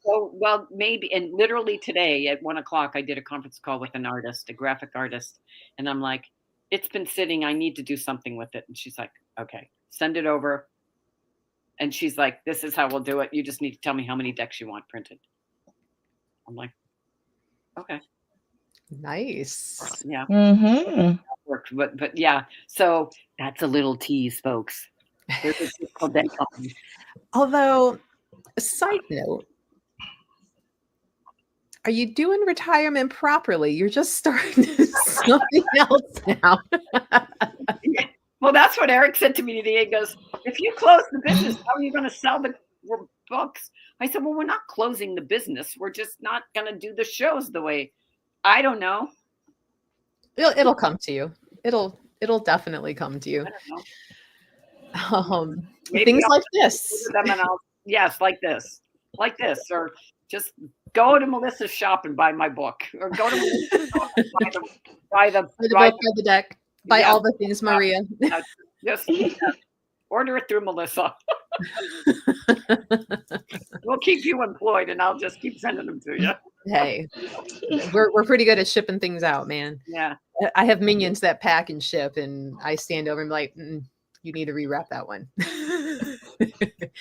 well, maybe, and literally today at 1:00, I did a conference call with an artist, a graphic artist, and I'm like, it's been sitting, I need to do something with it. And she's like, okay, send it over. And she's like, this is how we'll do it. You just need to tell me how many decks you want printed. I'm like, okay. Nice. Yeah. Mm-hmm. But yeah, so that's a little tease, folks. There's a crystal deck coming. Although, a side note, are you doing retirement properly? You're just starting something else now. Well, that's what Eric said to me today. He goes, if you close the business, how are you going to sell the books? I said, well, we're not closing the business. We're just not going to do the shows the way, I don't know. It'll come to you. It'll definitely come to you. I don't know. Things like this. Yes, like this, or just go to Melissa's shop and buy my book, or go to Melissa's shop and buy the deck. Buy all the things, Maria. Just order it through Melissa. We'll keep you employed, and I'll just keep sending them to you. Hey, we're pretty good at shipping things out, man. Yeah. I have minions that pack and ship, and I stand over and be like, you need to rewrap that one.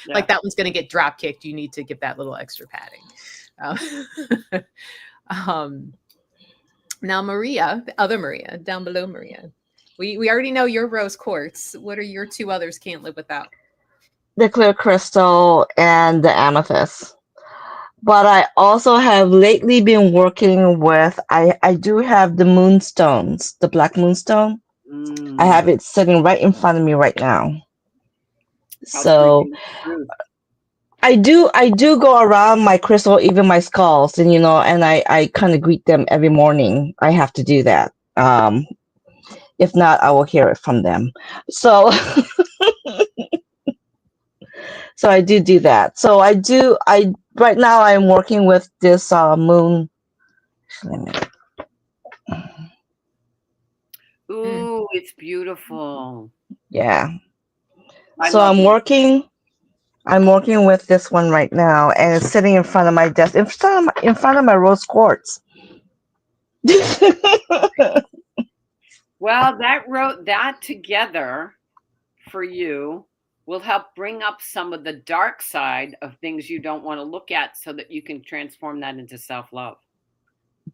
Like that one's going to get drop kicked. You need to get that little extra padding. Um, now, Maria, the other Maria, down below Maria, we already know your rose quartz. What are your two others can't live without? The clear crystal and the amethyst. But I also have lately been working with, I do have the moonstones, the black moonstone. I have it sitting right in front of me right now. So I do go around my crystal, even my skulls, and and I kind of greet them every morning. I have to do that. If not, I will hear it from them. So so I do that. So I right now I'm working with this moon. Ooh, it's beautiful. Yeah. So I'm working with this one right now, and it's sitting in front of my desk, in front of my rose quartz. Well, that together for you will help bring up some of the dark side of things you don't want to look at, so that you can transform that into self-love.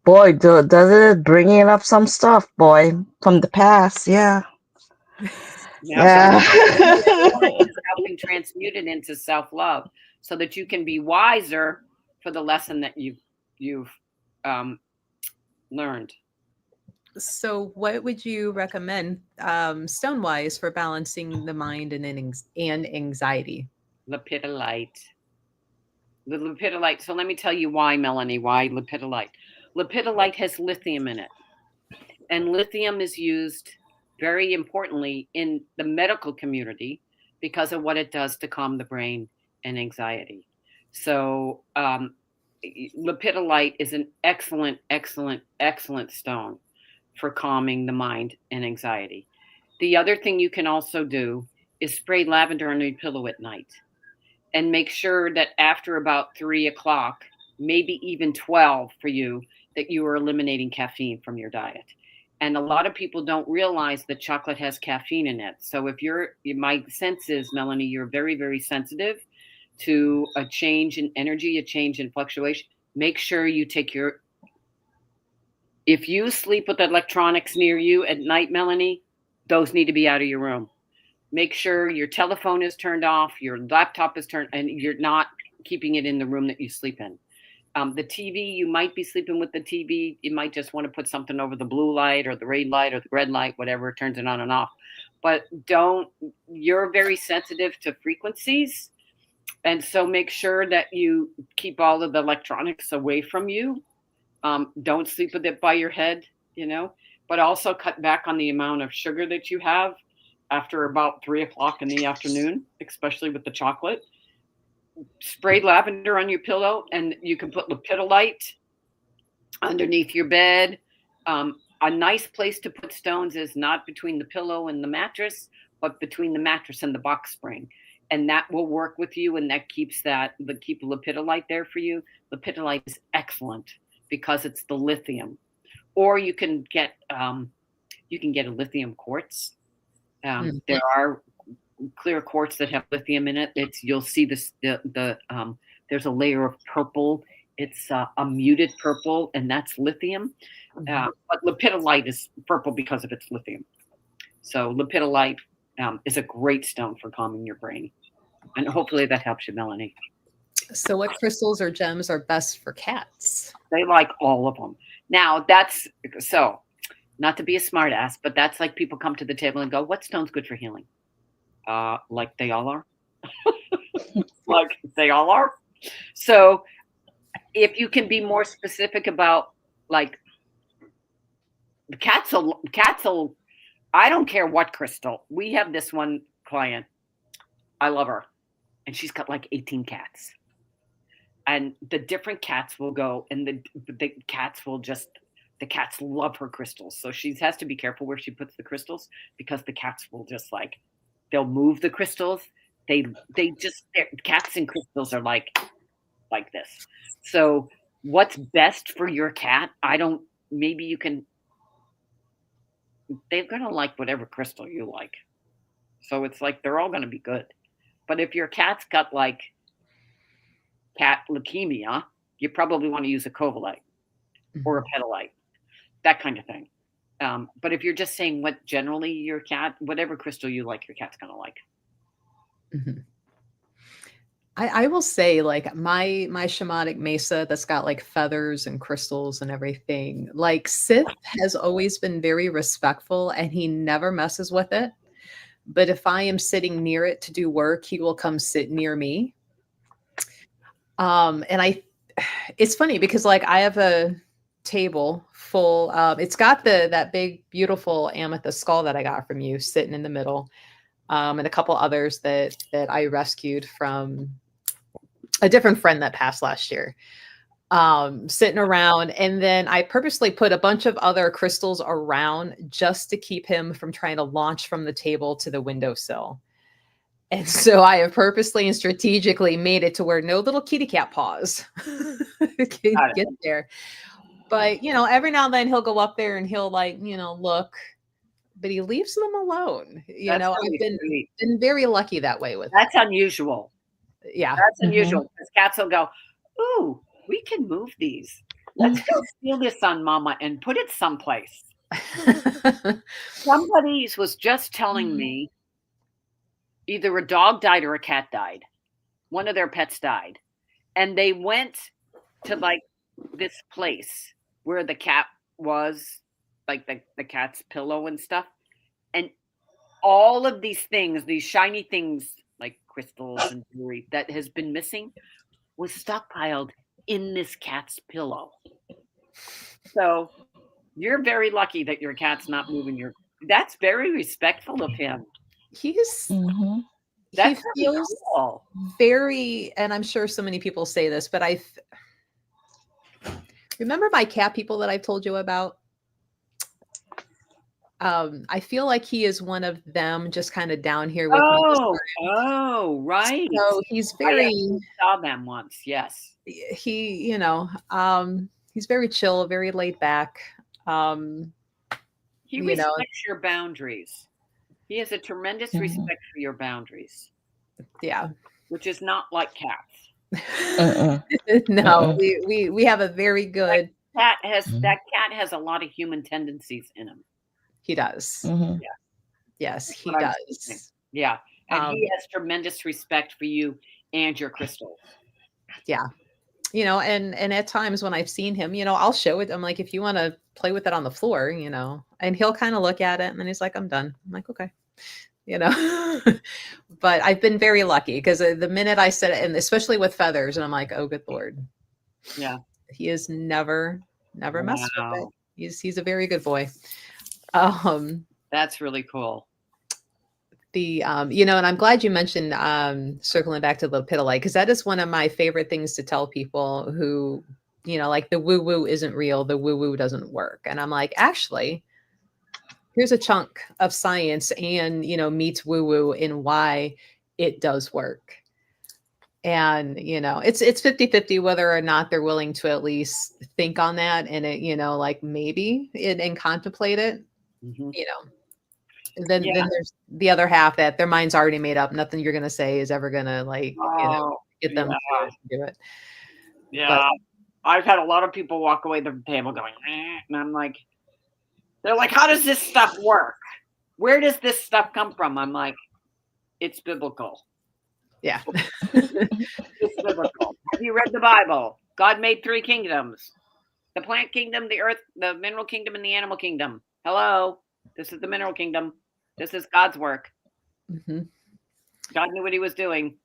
Boy, does it bringing up some stuff, boy, from the past. Yeah. Yeah. Helping transmute it into self-love, so that you can be wiser for the lesson that you've learned. So what would you recommend stone-wise for balancing the mind and anxiety? Lepidolite. The lepidolite. So let me tell you why, Melanie, why lepidolite. Lepidolite has lithium in it. And lithium is used very importantly in the medical community because of what it does to calm the brain and anxiety. So lepidolite is an excellent, excellent, excellent stone for calming the mind and anxiety. The other thing you can also do is spray lavender on your pillow at night, and make sure that after about 3 o'clock, maybe even 12 for you, that you are eliminating caffeine from your diet. And a lot of people don't realize that chocolate has caffeine in it. So if my sense is, Melanie, you're very, very sensitive to a change in energy, a change in fluctuation. Make sure you take if you sleep with electronics near you at night, Melanie, those need to be out of your room. Make sure your telephone is turned off, your laptop is turned, and you're not keeping it in the room that you sleep in. The TV, you might be sleeping with the TV. You might just want to put something over the blue light or the red light or the red light, whatever, turns it on and off. But you're very sensitive to frequencies. And so make sure that you keep all of the electronics away from you. Don't sleep with it by your head, but also cut back on the amount of sugar that you have after about 3 o'clock in the afternoon, especially with the chocolate. Spray lavender on your pillow, and you can put lepidolite underneath your bed. A nice place to put stones is not between the pillow and the mattress, but between the mattress and the box spring. And that will work with you, and that keep lepidolite there for you. Lepidolite is excellent because it's the lithium. Or you can get a lithium quartz. There are clear quartz that have lithium in it. You'll see this. There's a layer of purple. It's a muted purple, and that's lithium. But lepidolite is purple because of its lithium. So lepidolite is a great stone for calming your brain, and hopefully that helps you, Melanie. So what crystals or gems are best for cats? They like all of them. Now not to be a smart ass, but that's like people come to the table and go, "What stone's good for healing?" Like they all are. Like they all are. So if you can be more specific about, like, the cats will, I don't care what crystal. We have this one client. I love her. And she's got like 18 cats. And the different cats will go, and the cats love her crystals. So she has to be careful where she puts the crystals, because the cats will just they'll move the crystals. Cats and crystals are like this. So what's best for your cat? Maybe you can they're going to like whatever crystal you like. So it's like they're all going to be good. But if your cat's got like cat leukemia, you probably want to use a covalite or a petalite, that kind of thing. But if you're just saying what generally your cat, whatever crystal you like, your cat's going to like. Mhm. I will say, like, my shamanic mesa that's got like feathers and crystals and everything, like Sith has always been very respectful and he never messes with it. But if I am sitting near it to do work, he will come sit near me. And it's funny because like I have a table full, it's got that big, beautiful amethyst skull that I got from you sitting in the middle. And a couple others that I rescued from a different friend that passed last year, sitting around. And then I purposely put a bunch of other crystals around just to keep him from trying to launch from the table to the windowsill. And so I have purposely and strategically made it to where no little kitty cat paws can get there. But, every now and then he'll go up there and he'll like, look, but he leaves them alone. That's really I've sweet. been very lucky that way with That's unusual. Yeah. That's unusual because cats will go, ooh, we can move these. Let's go steal this on Mama and put it someplace. Somebody was just telling me either a dog died or a cat died. One of their pets died. And they went to like this place where the cat was, like the cat's pillow and stuff. And all of these things, these shiny things like crystals and jewelry that has been missing was stockpiled in this cat's pillow. So you're very lucky that your cat's not moving that's very respectful of him. He's That's he feels cool. very, and I'm sure so many people say this, but remember my cat people that I've told you about? I feel like he is one of them, just kind of down here with me. Oh, right. So he's very. I saw them once. Yes. He, he's very chill, very laid back. He respects your boundaries. He has a tremendous respect for your boundaries. Yeah. Which is not like cats. No, we have a very good. That cat has a lot of human tendencies in him. He does. Yeah. Yes, he does. Yeah. And he has tremendous respect for you and your crystals. Yeah. And at times when I've seen him, I'll show it. I'm like, if you want to play with it on the floor, and he'll kind of look at it and then he's like, I'm done. I'm like, okay. But I've been very lucky because the minute I said it, and especially with feathers, and I'm like, oh, good Lord. Yeah. He has never messed with it. He's a very good boy. That's really cool. And I'm glad you mentioned circling back to the petalite, because that is one of my favorite things to tell people who, like the woo-woo isn't real, the woo-woo doesn't work. And I'm like, actually, here's a chunk of science and, meets woo-woo in why it does work. And, it's 50-50 whether or not they're willing to at least think on that and it, like maybe and contemplate it, Then there's the other half that their mind's already made up. Nothing you're going to say is ever going to get them to do it. Yeah. But I've had a lot of people walk away from the table going, and I'm like, they're like, how does this stuff work? Where does this stuff come from? I'm like, it's biblical. Yeah. It's biblical. Have you read the Bible? God made 3 kingdoms. The plant kingdom, the earth, the mineral kingdom, and the animal kingdom. Hello. This is the mineral kingdom. This is God's work. God knew what he was doing,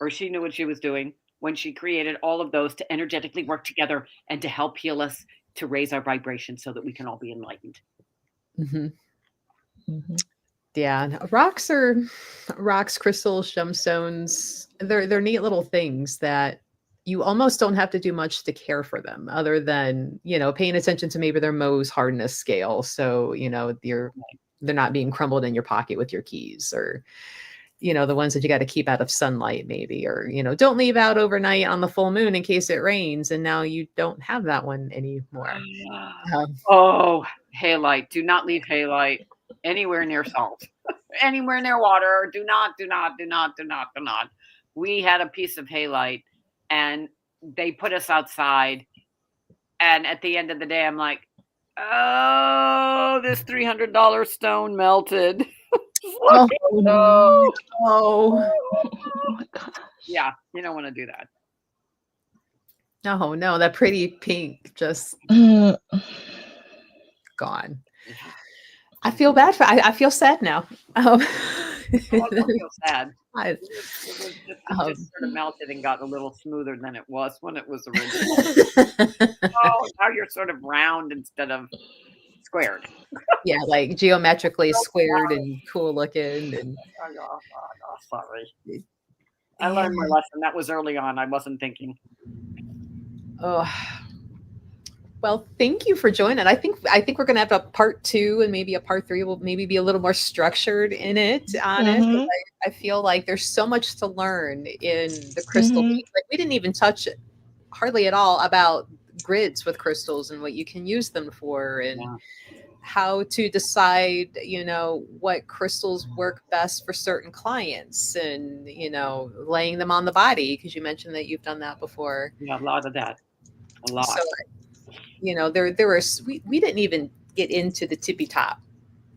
or she knew what she was doing when she created all of those to energetically work together and to help heal us, to raise our vibration so that we can all be enlightened. Yeah. Rocks, crystals, gemstones, they're neat little things that you almost don't have to do much to care for them other than, paying attention to maybe their Mohs hardness scale. So, they're not being crumbled in your pocket with your keys, or, the ones that you got to keep out of sunlight maybe, or, don't leave out overnight on the full moon in case it rains. And now you don't have that one anymore. Halite. Do not leave halite anywhere near salt, anywhere near water. Do not, do not, do not, do not, do not. We had a piece of halite and they put us outside. And at the end of the day, I'm like, oh, this $300 stone melted. Oh, No. no. Oh my God. Yeah, you don't want to do that. No, no, that pretty pink just Mm, gone. Yeah. I feel bad for I feel sad now. Oh, don't feel sad. I, It just sort of melted and got a little smoother than it was when it was original. Oh, now you're sort of round instead of squared. yeah, like geometrically squared and cool looking and Oh, sorry. I learned my lesson. That was early on. I wasn't thinking. oh. Well, thank you for joining. I think we're gonna have a part 2 and maybe a part 3 will maybe be a little more structured in it on it. mhm, I feel like there's so much to learn in the crystal mhm, beads. Like we didn't even touch hardly at all about grids with crystals and what you can use them for and Yeah. how to decide, what crystals work best for certain clients and, laying them on the body because you mentioned that you've done that before. Yeah, a lot of that. A lot. So, there was we didn't even get into the tippy top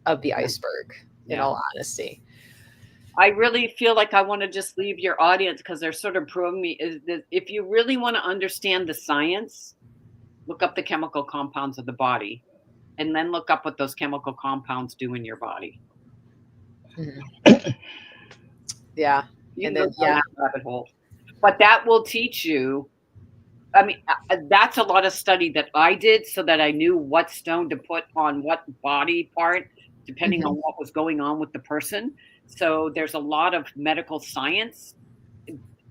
of the iceberg, in Yeah. all honesty. I really feel like I want to just leave your audience because they're sort of probing me. Is that if you really want to understand the science, look up the chemical compounds of the body, and then look up what those chemical compounds do in your body. Mhm. Yeah. You And can then, go down that rabbit hole, but that will teach you. I mean, that's a lot of study that I did so that I knew what stone to put on what body part, depending on Mhm. what was going on with the person. So there's a lot of medical science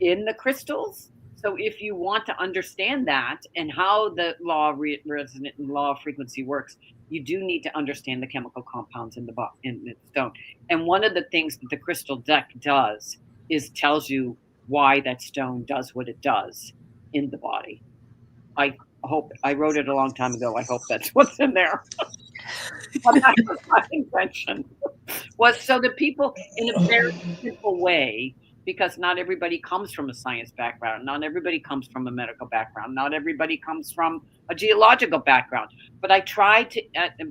in the crystals. So if you want to understand that and how the law of resonant and law of frequency works, you do need to understand the chemical compounds in the stone. And one of the things that the crystal deck does is tells you why that stone does what it does in the body. I hope I wrote it a long time ago. I hope that's what's in there. But that was my invention. Was so that people, in a very simple way, because not everybody comes from a science background, not everybody comes from a medical background, not everybody comes from a geological background. But I try to.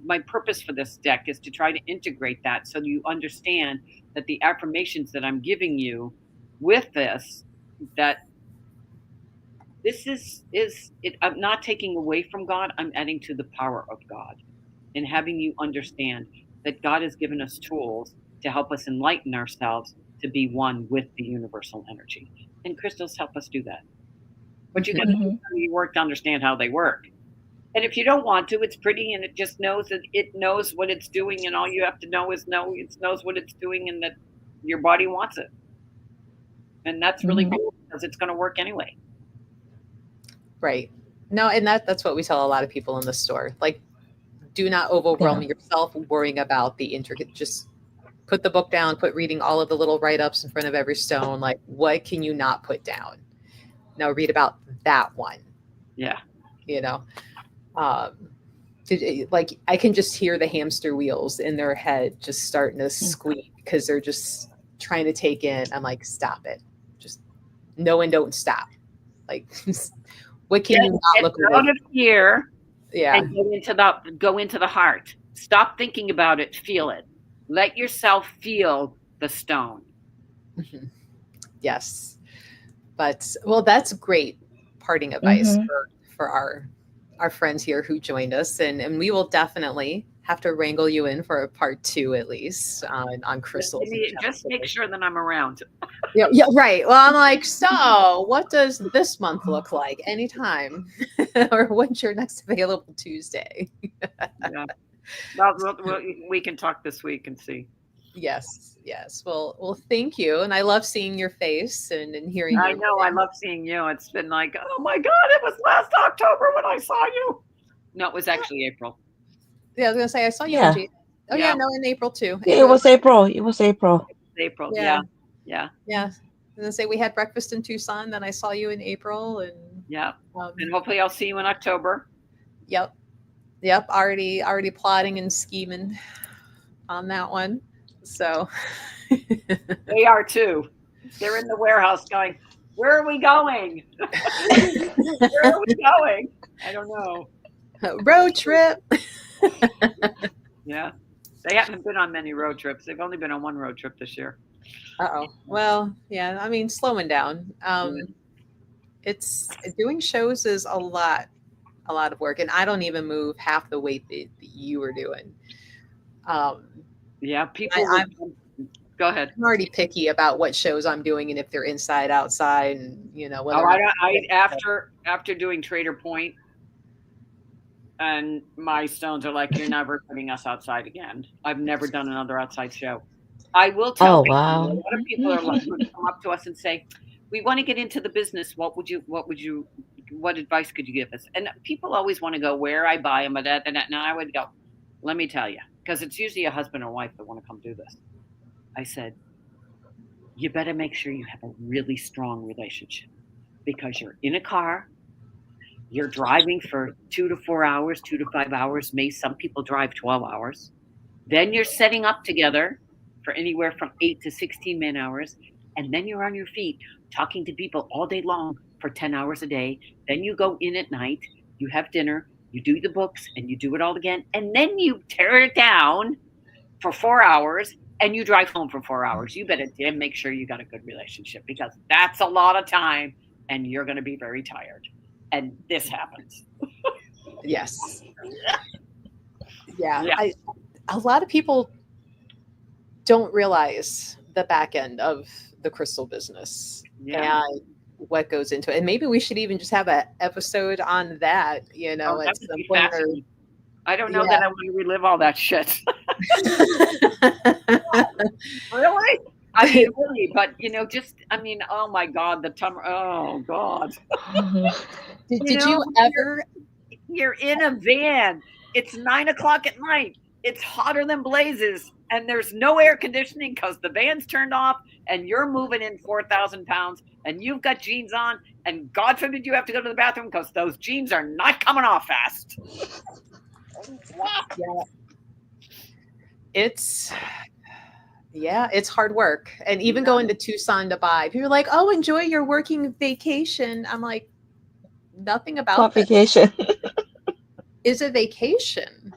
My purpose for this deck is to try to integrate that so you understand that the affirmations that I'm giving you with this, that this is it. I'm not taking away from God. I'm adding to the power of God and having you understand that God has given us tools to help us enlighten ourselves to be one with the universal energy. And crystals help us do that. But you got to do mhm, some work to understand how they work. And if you don't want to, it's pretty and it just knows that it knows what it's doing, and all you have to know is it knows what it's doing and that your body wants it. And that's really mhm. cool because it's going to work anyway. Right. No, and that's what we tell a lot of people in the store. Like, do not overwhelm Yeah. yourself worrying about the intricate. Just put the book down, put reading all of the little write-ups in front of every stone. Like, what can you not put down? Now read about that one. Yeah. You know, um, like I can just hear the hamster wheels in their head just starting to squeak because they're just trying to take in. I'm like, stop it. Just no and don't stop. Like, what can you not Get look out away? of here Yeah. and go into the heart. Stop thinking about it, feel it. Let yourself feel the stone. Mhm. Yes. But well, that's great parting advice Mhm. for our friends here who joined us, and we will definitely have to wrangle you in for a part 2 at least on crystals and Just make chemicals. sure that I'm around. Yeah, yeah, right. Well, I'm like, so what does this month look like? Anytime, or when's your next available Tuesday? Yeah. We can talk this week and see. Yes, yes. Well, thank you, and I love seeing your face and hearing I your know. I love seeing you. It's been like, oh my God, it was last October when I saw you. No, it was actually April. Yeah, I was gonna say I saw you in Yeah. June. Oh yeah, Yeah, no, in April too. Yeah, it was April. It was April. April. Yeah, Yeah, yeah, yeah. And then say we had breakfast in Tucson. Then I saw you in April, and yeah. um, And hopefully I'll see you in October. yep, Yep, already plotting and scheming on that one. So They are too. They're in the warehouse going, "Where are we going? Where are we going?" I don't know. road trip. Yeah. They haven't been on many road trips. They've only been on one road trip this year. Uh-oh. Well, yeah, I mean, slowing down. Yeah. It's doing shows is a lot of work, and I don't even move half the weight that you were doing. Um, Yeah, people would go ahead. I'm already picky about what shows I'm doing and if they're inside, outside, and whether Oh, or not. I after doing Trader Point, and my stones are like, "You're never putting us outside again." I've never done another outside show. I will tell Oh people, a wow. lot of people are like, would come up to us and say, "We want to get into the business. What advice could you give us?" And people always want to go where I buy them, and I would go, "Let me tell you," because it's usually a husband or wife that want to come do this. I said, "You better make sure you have a really strong relationship because you're in a car, you're driving for 2 to 4 hours, 2 to 5 hours. May some people drive 12 hours. Then you're setting up together for anywhere from 8 to 16 man hours. And then you're on your feet talking to people all day long for 10 hours a day. Then you go in at night, you have dinner, you do the books, and you do it all again. And then you tear it down for 4 hours and you drive home for 4 hours. You better damn make sure you got a good relationship because that's a lot of time and you're going to be very tired. And this happens. Yes. Yeah. Yeah. A lot of people don't realize the back end of the crystal business Yeah. and what goes into it. And maybe we should even just have an episode on that, Oh, at that would some be point. Or, fascinating. I don't know yeah. that I want to relive all that shit. Really? I mean, really, but oh my God, the time. Oh God, Did you ever? you're in a van. It's 9 o'clock at night. It's hotter than blazes, and there's no air conditioning because the van's turned off, and you're moving in 4,000 pounds, and you've got jeans on, and God forbid you have to go to the bathroom because those jeans are not coming off fast. Yeah, it's it's hard work. And even Yeah. going to Tucson to buy, people are like, "Oh, enjoy your working vacation." I'm like, nothing about that Vacation. is a vacation.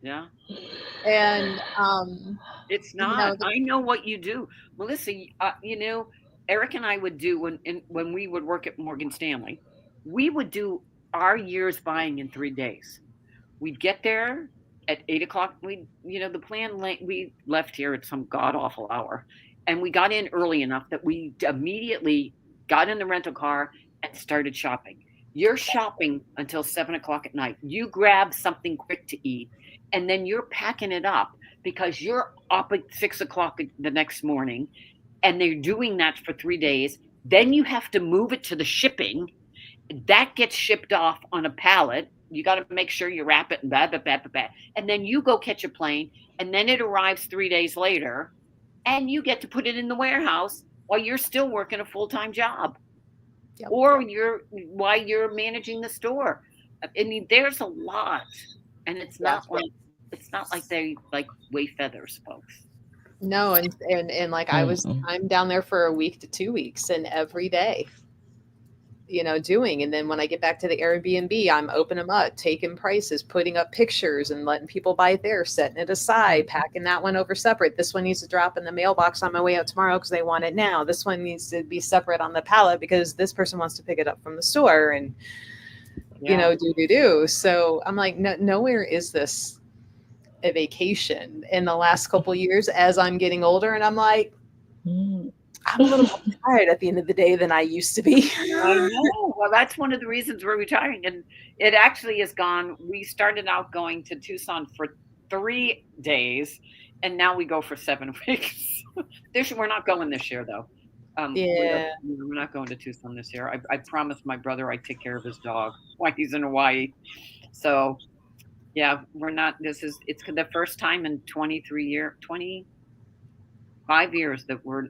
Yeah. And It's not. I know what you do, Melissa. Eric and I would do when we would work at Morgan Stanley. We would do our year's buying in 3 days. We'd get there at 8 o'clock. The plan. We left here at some god awful hour, and we got in early enough that we immediately got in the rental car and started shopping. You're shopping until 7 o'clock at night. You grab something quick to eat, and then you're packing it up because you're up at 6 o'clock the next morning, and they're doing that for 3 days. Then you have to move it to the shipping. That gets shipped off on a pallet. You got to make sure you wrap it and blah, blah, blah, blah, blah. And then you go catch a plane, and then it arrives 3 days later, and you get to put it in the warehouse while you're still working a full-time job. Yep. Or while you're managing the store. I mean, there's a lot, and it's not like they like weigh feathers, folks. No, and like I'm down there for a week to 2 weeks, and every day, doing. And then when I get back to the Airbnb, I'm opening them up, taking prices, putting up pictures, and letting people buy it there, setting it aside, packing that one over separate. This one needs to drop in the mailbox on my way out tomorrow because they want it now. This one needs to be separate on the pallet because this person wants to pick it up from the store, and do. So I'm like, nowhere is this a vacation in the last couple years as I'm getting older, and I'm like, I'm a little more tired at the end of the day than I used to be. I know. Well, that's one of the reasons we're retiring. And it actually has gone. We started out going to Tucson for 3 days, and now we go for 7 weeks. We're not going this year, though. Yeah. We're not going to Tucson this year. I promised my brother I'd take care of his dog while he's in Hawaii. So, yeah, we're not. It's the first time in 25 years that we're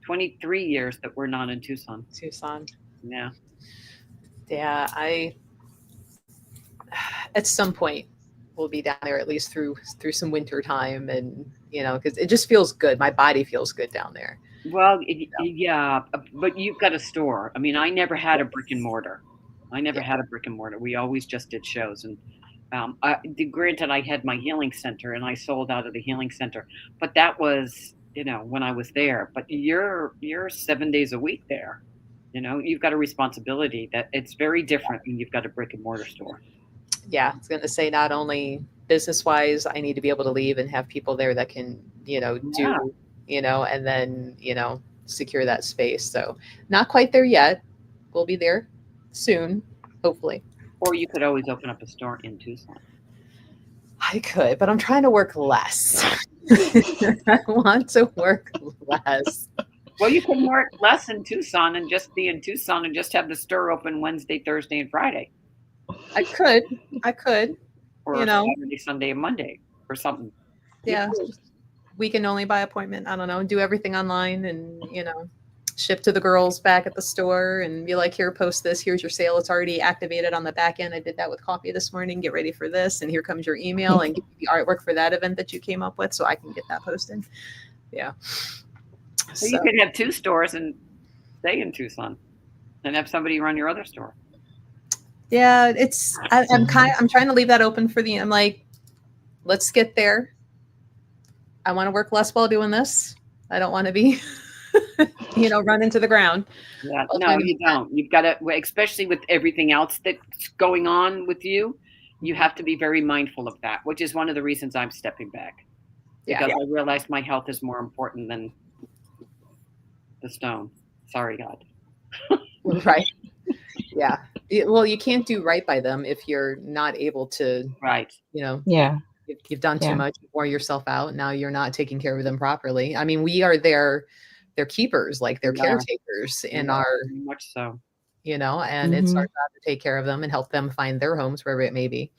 23 years that we're not in Tucson. Tucson. Yeah. Yeah, at some point we'll be down there, at least through some winter time, and because it just feels good. My body feels good down there. Well, yeah, but you've got a store. I mean, I never had a brick and mortar. I never had a brick and mortar. We always just did shows. And granted, I had my healing center, and I sold out of the healing center. But that was, when I was there. But you're 7 days a week there. You've got a responsibility that it's very different when you've got a brick and mortar store. Yeah, I was going to say, not only business wise, I need to be able to leave and have people there that can, do, and then, secure that space. So not quite there yet. We'll be there soon, hopefully. Or you could always open up a store in Tucson. I could, but I'm trying to work less. I want to work less. Well, you can work less in Tucson and just be in Tucson and just have the store open Wednesday, Thursday, and Friday. I could. Or Saturday, Sunday, and Monday or something. Yeah. We can only by appointment. I don't know. Do everything online and, ship to the girls back at the store and be like, here, post this. Here's your sale. It's already activated on the back end. I did that with coffee this morning. Get ready for this. And here comes your email and give me the artwork for that event that you came up with so I can get that posted. Yeah. So you could have 2 stores and stay in Tucson and have somebody run your other store. Yeah, I'm trying to leave that open I'm like, let's get there. I want to work less while doing this. I don't want to be, run into the ground. Yeah, no, you don't. You've got to, especially with everything else that's going on with you, you have to be very mindful of that, which is one of the reasons I'm stepping back. Because I realized my health is more important than the stone. Sorry, God. Right. Yeah. Well, you can't do right by them if you're not able to, right. Yeah. You've done too much, you wore yourself out. Now you're not taking care of them properly. I mean, we are their keepers, like they're caretakers in our, much so, and it's our job to take care of them and help them find their homes wherever it may be.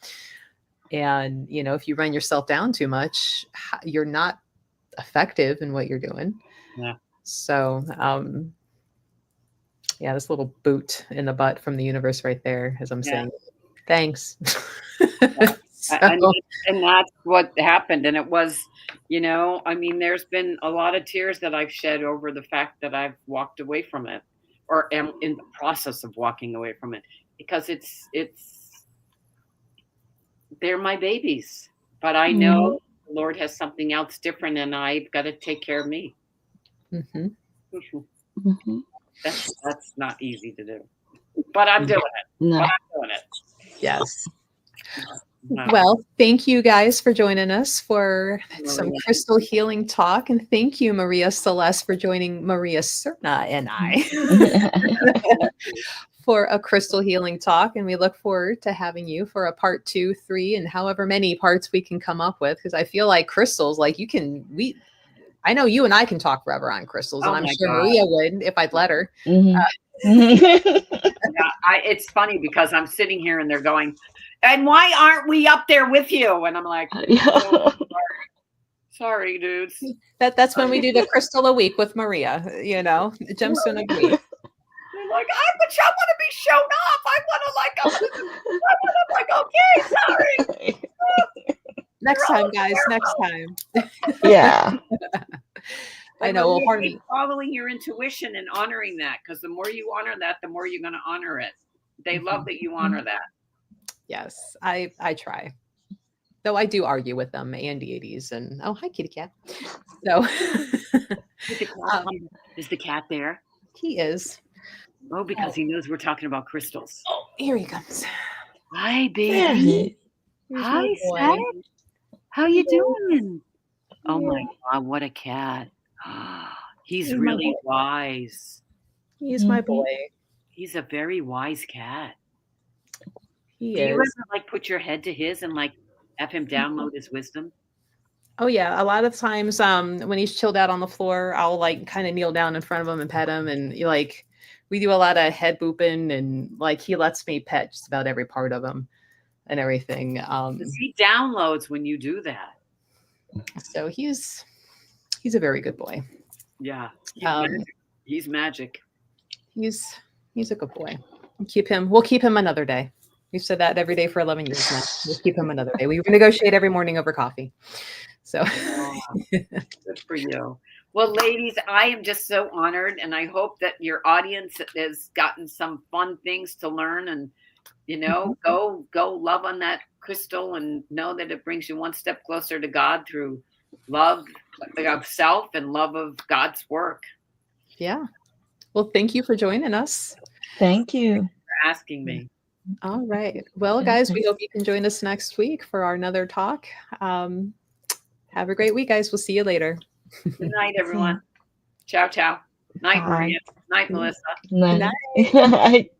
And, if you run yourself down too much, you're not effective in what you're doing. Yeah. So, this little boot in the butt from the universe right there, as I'm saying, thanks. And that's what happened. And it was, there's been a lot of tears that I've shed over the fact that I've walked away from it or am in the process of walking away from it because they're my babies, but I know the Lord has something else different and I've got to take care of me. Mm-hmm. Mm-hmm. That's not easy to do, but I'm doing it. No. Yes. Well, thank you guys for joining us for some crystal healing talk. And thank you, Maria Celeste, for joining Maria Serna and I for a crystal healing talk. And we look forward to having you for a part 2, 3, and however many parts we can come up with. Because I feel like crystals, like I know you and I can talk forever on crystals, and I'm sure Maria would if I'd let her. It's funny because I'm sitting here and they're going, and why aren't we up there with you? And I'm like, oh, sorry, dudes. That's when we do the crystal a week with Maria, gemstone a week. They're like, I want to be shown off. I want to like, okay, sorry. Next time, guys. Next time. Yeah. I know. Well, part of me following your intuition and honoring that, because the more you honor that, the more you're going to honor it. They love that you honor that. Yes, I try. Though I do argue with them and deities. And hi, kitty cat. So, is the cat there? He is. Oh, because he knows we're talking about crystals. Oh, here he comes. Hi, baby. Hi, Seth. How you doing? Oh my God, what a cat. He's really wise. He's my boy. He's a very wise cat. He Do is. you ever put your head to his and have him download his wisdom? Oh yeah, a lot of times when he's chilled out on the floor, I'll kind of kneel down in front of him and pet him, and we do a lot of head booping, and he lets me pet just about every part of him and everything. He downloads when you do that. So he's a very good boy. Yeah, he's magic. He's a good boy. We'll keep him another day. We've said that every day for 11 years now. We'll keep him another day. We negotiate every morning over coffee. So Good for you. Well, ladies, I am just so honored, and I hope that your audience has gotten some fun things to learn. And go love on that crystal, and know that it brings you one step closer to God through love of self and love of God's work. yeah. Well, thank you for joining us. Thank you For asking me. All right. Well, guys, we hope you can join us next week for our another talk. Have a great week, guys. We'll see you later. Good night, everyone. Ciao, ciao. Night, Maria. Night, Melissa. Night.